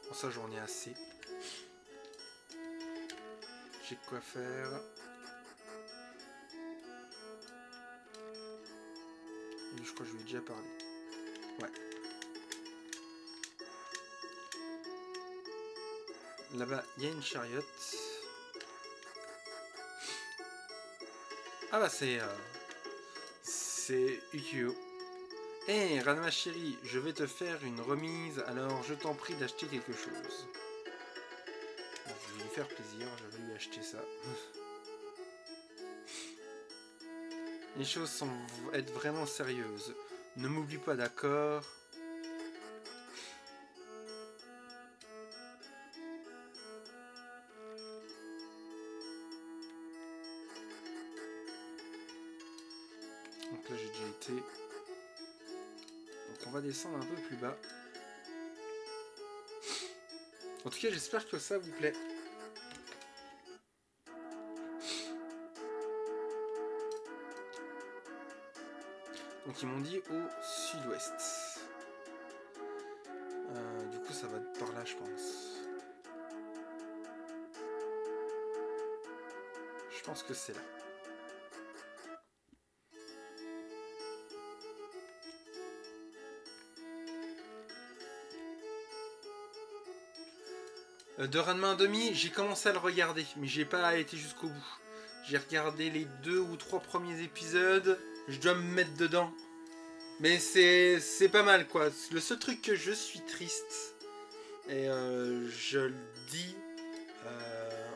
Bon, ça, j'en ai assez. J'ai de quoi faire. Et je crois que je lui ai déjà parlé. Ouais. Là-bas, il y a une chariote. Ah bah c'est Ukyo. Hé, Ranma chérie, je vais te faire une remise, alors je t'en prie d'acheter quelque chose. Bon, je vais lui faire plaisir, je vais lui acheter ça. Les choses semblent être vraiment sérieuses. Ne m'oublie pas, d'accord? Donc là j'ai déjà été. Donc on va descendre un peu plus bas. En tout cas j'espère que ça vous plaît. Donc ils m'ont dit au sud-ouest. Du coup ça va être par là je pense. Je pense que c'est là. De Ranma 1/2, j'ai commencé à le regarder, mais j'ai pas été jusqu'au bout. J'ai regardé les 2 ou 3 premiers épisodes, je dois me mettre dedans. Mais c'est pas mal quoi. Le seul truc que je suis triste, et je le dis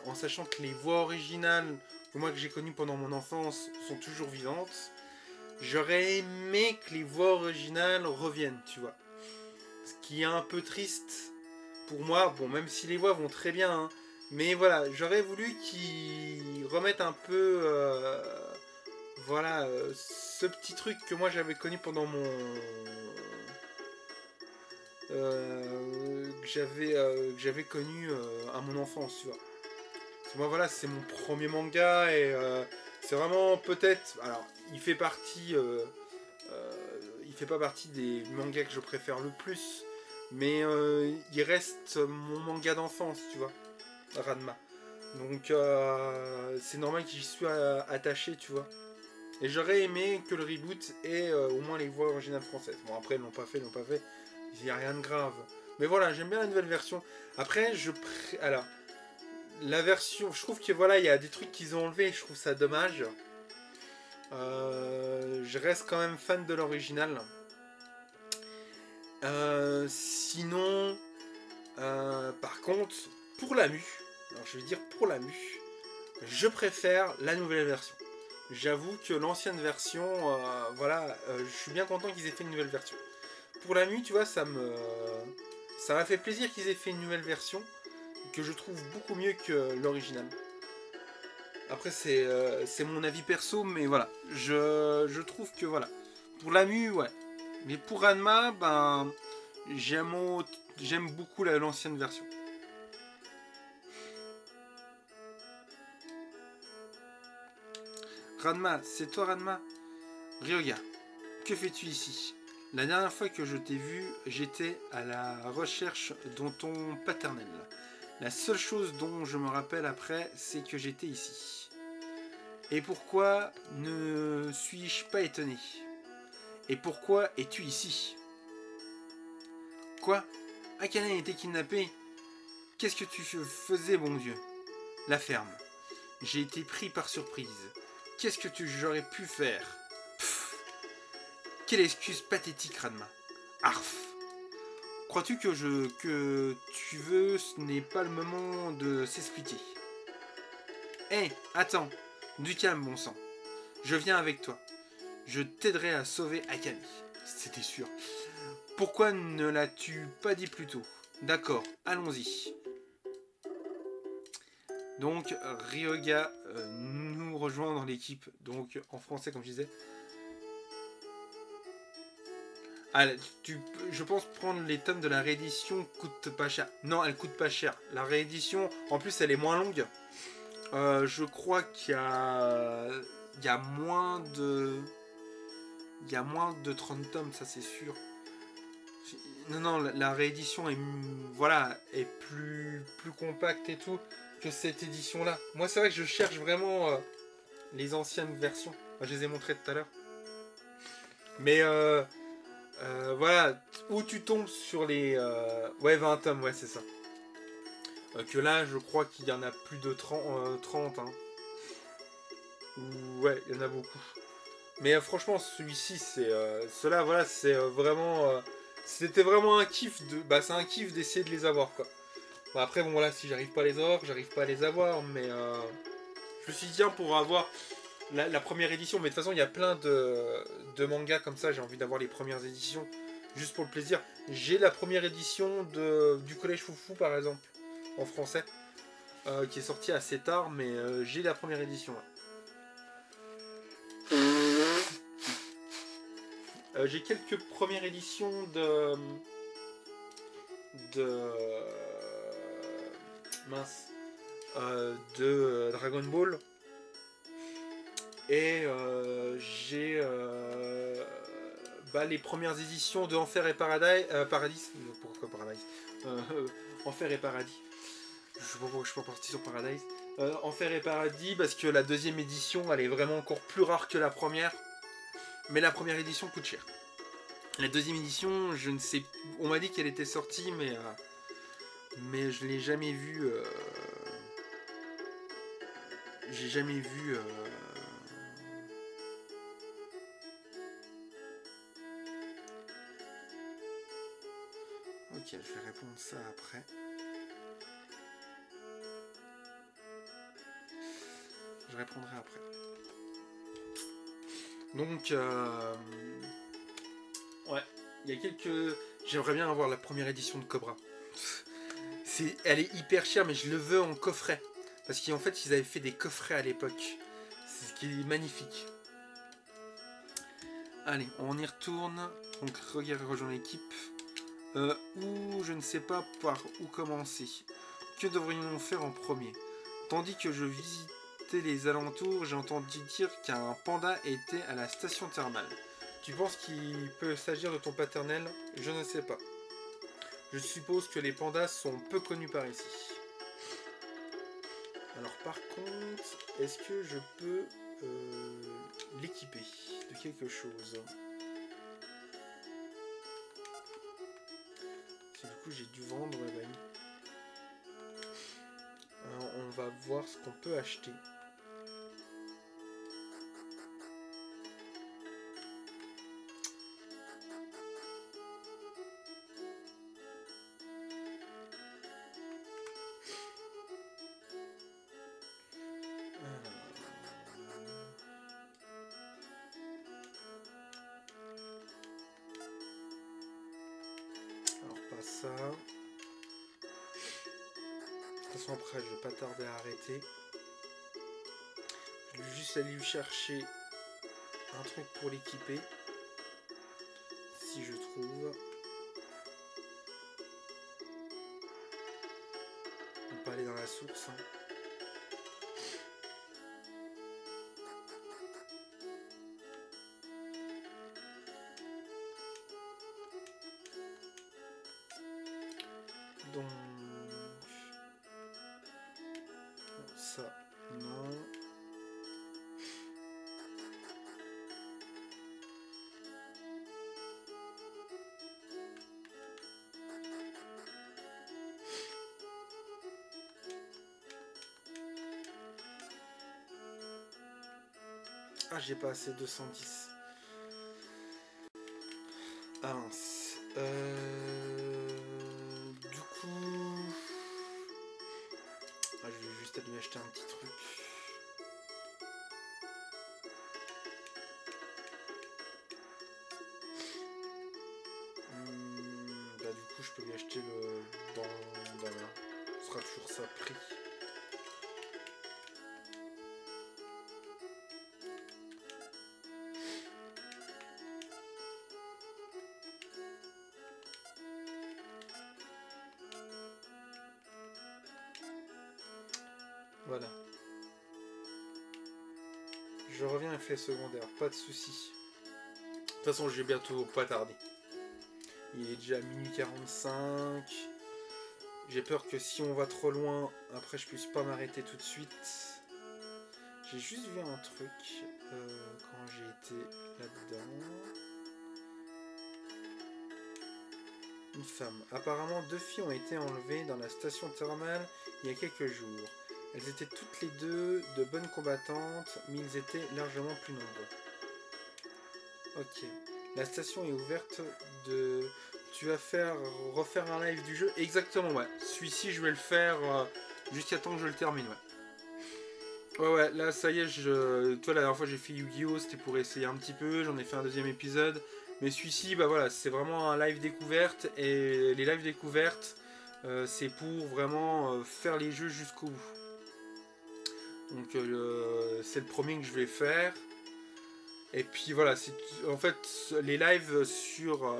en sachant que les voix originales, moi que j'ai connues pendant mon enfance, sont toujours vivantes. J'aurais aimé que les voix originales reviennent, tu vois. Ce qui est un peu triste pour moi, bon même si les voix vont très bien, hein, mais voilà, j'aurais voulu qu'ils remettent un peu voilà ce petit truc que moi j'avais connu pendant mon que j'avais connu à mon enfance, tu vois. Parce que moi voilà, c'est mon premier manga et c'est vraiment peut-être, alors il fait partie il fait pas partie des mangas que je préfère le plus, mais il reste mon manga d'enfance, tu vois, Ranma. Donc c'est normal que j'y sois attaché, tu vois. Et j'aurais aimé que le reboot ait au moins les voix originales françaises. Bon après ils l'ont pas fait, il n'y a rien de grave. Mais voilà, j'aime bien la nouvelle version. Après, alors, la version, je trouve que voilà, il y a des trucs qu'ils ont enlevés, je trouve ça dommage. Je reste quand même fan de l'original. Sinon, par contre, pour la mue, alors je vais dire pour la mue, je préfère la nouvelle version. J'avoue que l'ancienne version, voilà, je suis bien content qu'ils aient fait une nouvelle version. Pour la mue, tu vois, ça m'a fait plaisir qu'ils aient fait une nouvelle version, que je trouve beaucoup mieux que l'original. Après, c'est mon avis perso, mais voilà, je trouve que voilà, pour la mue, ouais. Mais pour Ranma, ben, j'aime beaucoup l'ancienne version. Ranma, c'est toi Ranma? Ryoga, que fais-tu ici? La dernière fois que je t'ai vu, j'étais à la recherche de ton paternel. La seule chose dont je me rappelle après, c'est que j'étais ici. Et pourquoi ne suis-je pas étonné? Et pourquoi es-tu ici? Quoi? Akane a été kidnappé? Qu'est-ce que tu faisais, bon Dieu? La ferme. J'ai été pris par surprise. Qu'est-ce que j'aurais pu faire? Pfff. Quelle excuse pathétique, Ranma. Arf. Crois-tu que tu veux, ce n'est pas le moment de s'expliquer. Hé, attends. Du calme, bon sang. Je viens avec toi. Je t'aiderai à sauver Akane. C'était sûr. Pourquoi ne l'as-tu pas dit plus tôt? D'accord, allons-y. Donc, Ryoga nous rejoint dans l'équipe. Donc, en français, comme je disais. Ah, je pense prendre les tomes de la réédition coûte pas cher. Non, elle coûte pas cher. La réédition, en plus, elle est moins longue. Je crois qu'il y a moins de... Il y a moins de 30 tomes, ça c'est sûr. Non, la réédition est, voilà, est plus compacte et tout que cette édition-là. Moi, c'est vrai que je cherche vraiment les anciennes versions. Enfin, je les ai montrées tout à l'heure. Mais voilà, où tu tombes sur les... ouais, 20 tomes, ouais, c'est ça. Que là, je crois qu'il y en a plus de 30. Hein. Ouais, il y en a beaucoup. Mais franchement, celui-ci, c'est... cela, voilà, c'est vraiment... c'était vraiment un kiff de... Bah, c'est un kiff d'essayer de les avoir, quoi. Bon, après, bon, voilà, si j'arrive pas à les avoir, j'arrive pas à les avoir, mais... je me suis dit, tiens, pour avoir la première édition, mais de toute façon, il y a plein de mangas comme ça, j'ai envie d'avoir les premières éditions, juste pour le plaisir. J'ai la première édition du Collège Foufou, par exemple, en français, qui est sortie assez tard, mais j'ai la première édition, là. J'ai quelques premières éditions mince, de Dragon Ball, et j'ai les premières éditions de Enfer et Paradis. Pourquoi Paradise? Enfer et Paradis. Je sais pas pourquoi je suis pas parti sur Paradise. Enfer et Paradis, parce que la deuxième édition, elle est vraiment encore plus rare que la première. Mais la première édition coûte cher. La deuxième édition, je ne sais... On m'a dit qu'elle était sortie, mais je l'ai jamais vue... J'ai jamais vu... Ok, je vais répondre ça après. Je répondrai après. Donc, ouais, il y a quelques... J'aimerais bien avoir la première édition de Cobra. Elle est hyper chère, mais je le veux en coffret. Parce qu'en fait, ils avaient fait des coffrets à l'époque. C'est ce qui est magnifique. Allez, on y retourne. Donc, regarde, rejoint l'équipe. Ou je ne sais pas par où commencer. Que devrions-nous faire en premier? Tandis que je visitais les alentours, j'ai entendu dire qu'un panda était à la station thermale. Tu penses qu'il peut s'agir de ton paternel? Je ne sais pas. Je suppose que les pandas sont peu connus par ici. Alors par contre, est-ce que je peux l'équiper de quelque chose? Du coup j'ai dû vendre, alors, on va voir ce qu'on peut acheter. Ça. De toute façon après je vais pas tarder à arrêter. Je vais juste aller lui chercher un truc pour l'équiper. Si je trouve. On peut aller dans la source. Hein. Donc ça non. Ah j'ai pas assez 210. Ah mince. Du coup... Ah, je vais juste aller acheter un petit truc. Bah du coup je peux lui acheter le... dans la... Ce sera toujours ça prix. Voilà. Je reviens effet secondaire, pas de soucis. De toute façon, je vais bientôt pas tarder. Il est déjà minuit 45. J'ai peur que si on va trop loin, après je puisse pas m'arrêter tout de suite. J'ai juste vu un truc quand j'ai été là-dedans. Une femme. Apparemment, 2 filles ont été enlevées dans la station thermale il y a quelques jours. Elles étaient toutes les deux de bonnes combattantes, mais ils étaient largement plus nombreux. Ok. La station est ouverte de... Tu vas refaire un live du jeu? Exactement, ouais. Celui-ci, je vais le faire jusqu'à temps que je le termine, ouais. Ouais, là, ça y est, toi, la dernière fois, j'ai fait Yu-Gi-Oh! C'était pour essayer un petit peu. J'en ai fait un deuxième épisode. Mais celui-ci, bah voilà, c'est vraiment un live découverte. Et les lives découvertes, c'est pour vraiment faire les jeux jusqu'au bout. Donc, c'est le premier que je vais faire. Et puis voilà, en fait les lives sur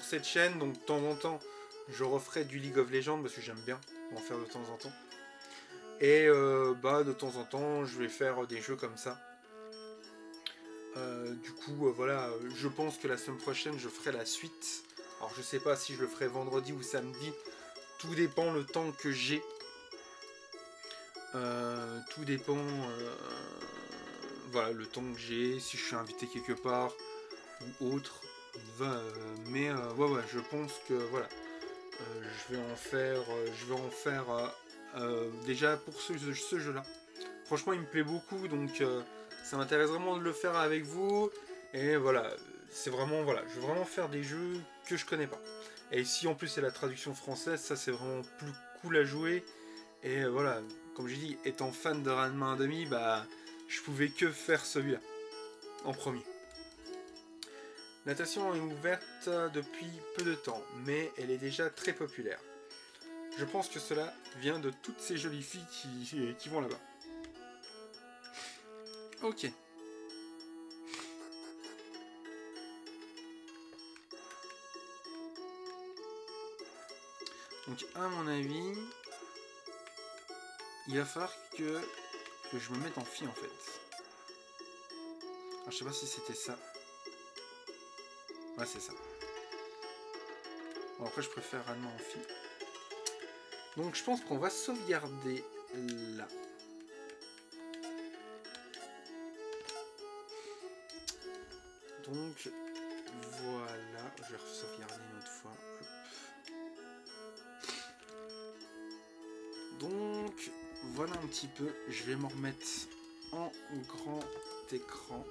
cette chaîne, donc de temps en temps je referai du League of Legends parce que j'aime bien en faire de temps en temps. Et bah de temps en temps je vais faire des jeux comme ça. Du coup voilà, je pense que la semaine prochaine je ferai la suite. Alors je sais pas si je le ferai vendredi ou samedi, tout dépend le temps que j'ai. Tout dépend voilà, le temps que j'ai, si je suis invité quelque part ou autre. Mais ouais, je pense que voilà, je vais en faire déjà pour ce jeu-là. Franchement, il me plaît beaucoup, donc ça m'intéresse vraiment de le faire avec vous. Et voilà, c'est vraiment voilà, je veux vraiment faire des jeux que je connais pas. Et si en plus c'est la traduction française, ça c'est vraiment plus cool à jouer. Et voilà, comme j'ai dit, étant fan de Ranma 1,5, bah je pouvais que faire celui-là en premier. La natation est ouverte depuis peu de temps, mais elle est déjà très populaire. Je pense que cela vient de toutes ces jolies filles qui vont là-bas. Ok. Donc à mon avis, il va falloir que je me mette en fille en fait. Alors, je sais pas si c'était ça. Ouais, c'est ça. Bon, après je préfère Ranma en fille. Donc je pense qu'on va sauvegarder là. Donc voilà, je vais sauvegarder une autre fois. Donc voilà un petit peu, je vais m'en remettre en grand écran.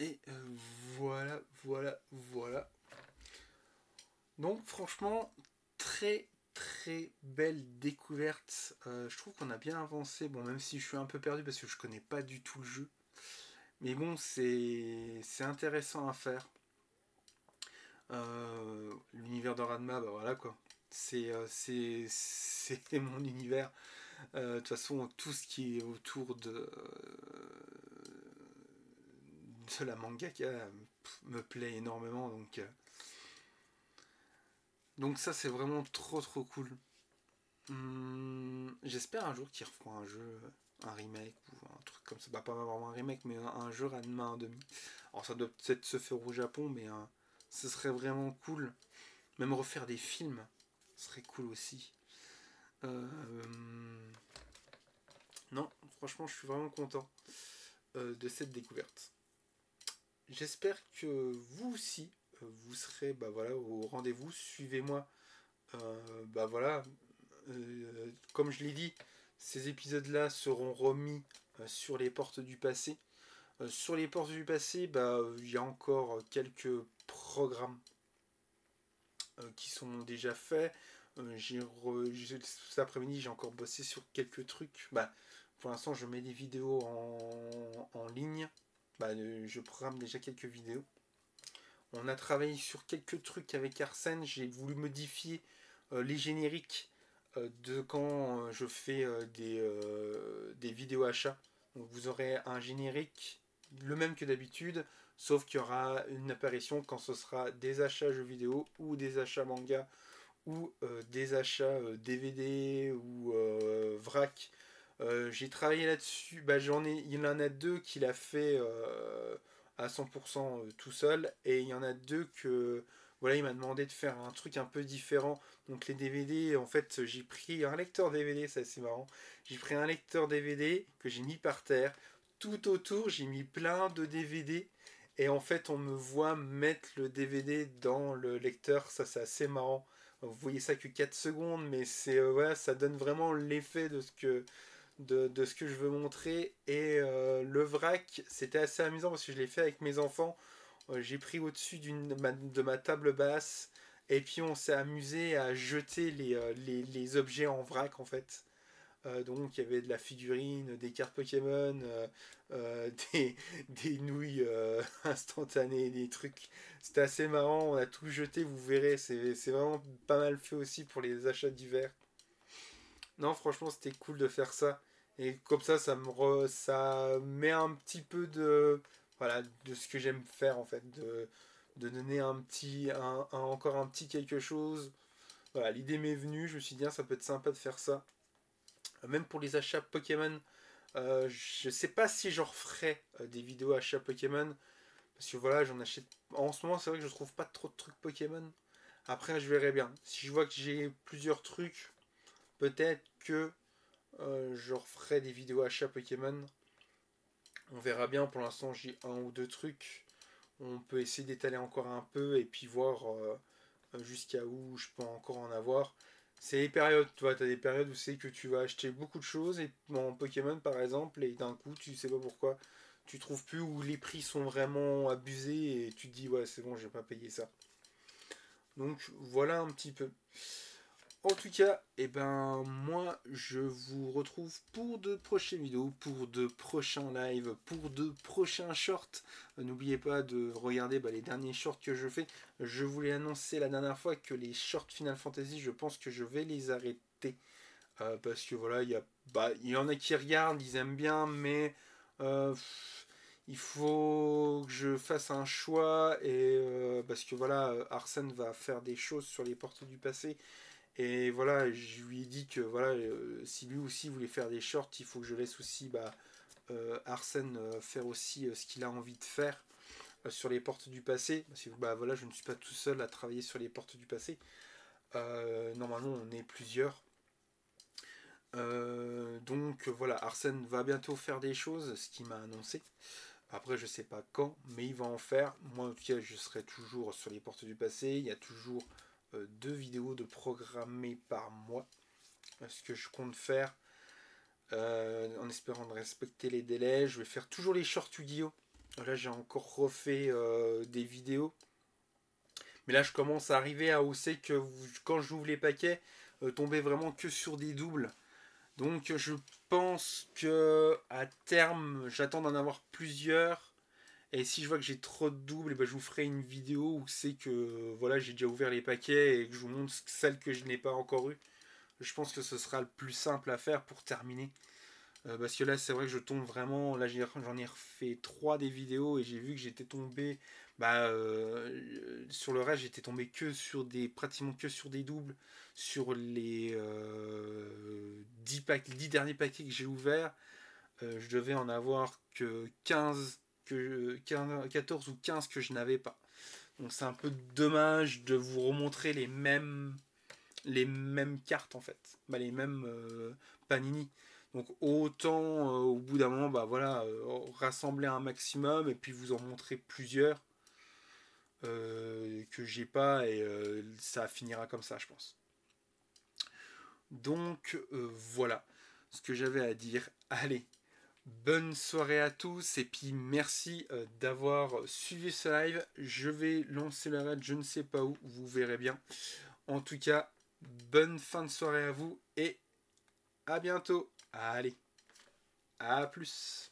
Et voilà. Donc franchement, très belle découverte. Je trouve qu'on a bien avancé. Bon, même si je suis un peu perdu parce que je connais pas du tout le jeu. Mais bon, c'est intéressant à faire. L'univers de Ranma, bah voilà quoi. C'est mon univers. De toute façon, tout ce qui est autour de la mangaka me plaît énormément. Donc ça, c'est vraiment trop cool. J'espère un jour qu'ils referont un jeu, un remake ou un truc comme ça. Bah, pas vraiment un remake, mais un jeu Ranma 1,5. Alors ça doit peut-être se faire au Japon, mais ce serait vraiment cool. Même refaire des films, ce serait cool aussi. Non, franchement, je suis vraiment content de cette découverte. J'espère que vous aussi, vous serez bah, voilà, au rendez-vous. Suivez-moi. Bah voilà, comme je l'ai dit, ces épisodes-là seront remis sur les portes du passé. Sur les portes du passé, bah, il y a encore quelques programmes qui sont déjà faits. Cet après-midi, j'ai encore bossé sur quelques trucs. Bah, pour l'instant, je mets des vidéos en ligne. Bah, je programme déjà quelques vidéos. On a travaillé sur quelques trucs avec Arsène. J'ai voulu modifier les génériques de quand je fais des vidéos achats. Donc vous aurez un générique le même que d'habitude, sauf qu'il y aura une apparition quand ce sera des achats jeux vidéo ou des achats manga ou des achats DVD ou vrac. J'ai travaillé là-dessus. Bah, il y en a deux qu'il a fait à 100% tout seul, et il y en a deux que voilà, il m'a demandé de faire un truc un peu différent. Donc les DVD, en fait, j'ai pris un lecteur DVD, c'est assez marrant. J'ai pris un lecteur DVD que j'ai mis par terre. Tout autour, j'ai mis plein de DVD. Et en fait, on me voit mettre le DVD dans le lecteur. Ça, c'est assez marrant. Vous voyez ça que 4 secondes, mais c'est voilà, ça donne vraiment l'effet de ce que je veux montrer. Et le vrac, c'était assez amusant parce que je l'ai fait avec mes enfants. J'ai pris au-dessus de ma table basse, et puis on s'est amusé à jeter les objets en vrac en fait. Donc il y avait de la figurine, des cartes Pokémon, des, des nouilles instantanées, des trucs. C'était assez marrant, on a tout jeté, vous verrez, c'est vraiment pas mal fait aussi pour les achats d'hiver. Non, franchement, c'était cool de faire ça. Et comme ça met un petit peu de, voilà, de ce que j'aime faire en fait, de donner encore un petit quelque chose. Voilà, l'idée m'est venue, je me suis dit, ah, ça peut être sympa de faire ça. Même pour les achats Pokémon, je sais pas si j'en referai des vidéos achats Pokémon. Parce que voilà, j'en achète. En ce moment, c'est vrai que je trouve pas trop de trucs Pokémon. Après, je verrai bien. Si je vois que j'ai plusieurs trucs, peut-être que je referai des vidéos achats Pokémon. On verra bien. Pour l'instant, j'ai un ou deux trucs. On peut essayer d'étaler encore un peu et puis voir jusqu'à où je peux encore en avoir. C'est les périodes, tu vois, tu as des périodes où c'est que tu vas acheter beaucoup de choses, et en Pokémon par exemple, et d'un coup tu sais pas pourquoi, tu trouves plus, où les prix sont vraiment abusés et tu te dis ouais c'est bon, je vais pas payer ça. Donc voilà un petit peu. En tout cas, eh ben moi je vous retrouve pour de prochaines vidéos, pour de prochains lives, pour de prochains shorts. N'oubliez pas de regarder les derniers shorts que je fais. Je vous l'ai annoncé la dernière fois que les shorts Final Fantasy, je pense que je vais les arrêter. Parce que voilà, il y en a qui regardent, ils aiment bien, mais il faut que je fasse un choix. Et parce que voilà, Arsène va faire des choses sur les portes du passé. Et voilà, je lui ai dit que voilà, si lui aussi voulait faire des shorts, il faut que je laisse aussi Arsène faire aussi ce qu'il a envie de faire sur les portes du passé. Parce que voilà, je ne suis pas tout seul à travailler sur les portes du passé. Normalement, on est plusieurs. Donc voilà, Arsène va bientôt faire des choses, ce qu'il m'a annoncé. Après, je sais pas quand, mais il va en faire. Moi, en tout cas, je serai toujours sur les portes du passé. Il y a toujours 2 vidéos de programmées par mois. Ce que je compte faire, en espérant de respecter les délais. Je vais faire toujours les shorts Yu-Gi-Oh! Là, j'ai encore refait des vidéos. Mais là, je commence à arriver à hausser que quand j'ouvre les paquets, tomber vraiment que sur des doubles. Donc je pense que à terme, j'attends d'en avoir plusieurs. Et si je vois que j'ai trop de doubles, je vous ferai une vidéo où c'est que voilà, j'ai déjà ouvert les paquets et que je vous montre celles que je n'ai pas encore eues. Je pense que ce sera le plus simple à faire pour terminer. Parce que là, c'est vrai que je tombe vraiment. Là, j'en ai refait 3 des vidéos et j'ai vu que j'étais tombé. Sur le reste, j'étais tombé pratiquement que sur des doubles. Sur les 10 derniers paquets que j'ai ouverts, je devais en avoir que 14 ou 15 que je n'avais pas. Donc c'est un peu dommage de vous remontrer les mêmes cartes en fait. Les mêmes panini. Donc autant au bout d'un moment, voilà, rassembler un maximum et puis vous en montrer plusieurs que j'ai pas, et ça finira comme ça, je pense. Donc voilà ce que j'avais à dire. Allez, Bonne soirée à tous et puis merci d'avoir suivi ce live. Je vais lancer la raid, je ne sais pas où, vous verrez bien. En tout cas, bonne fin de soirée à vous et à bientôt. Allez, à plus.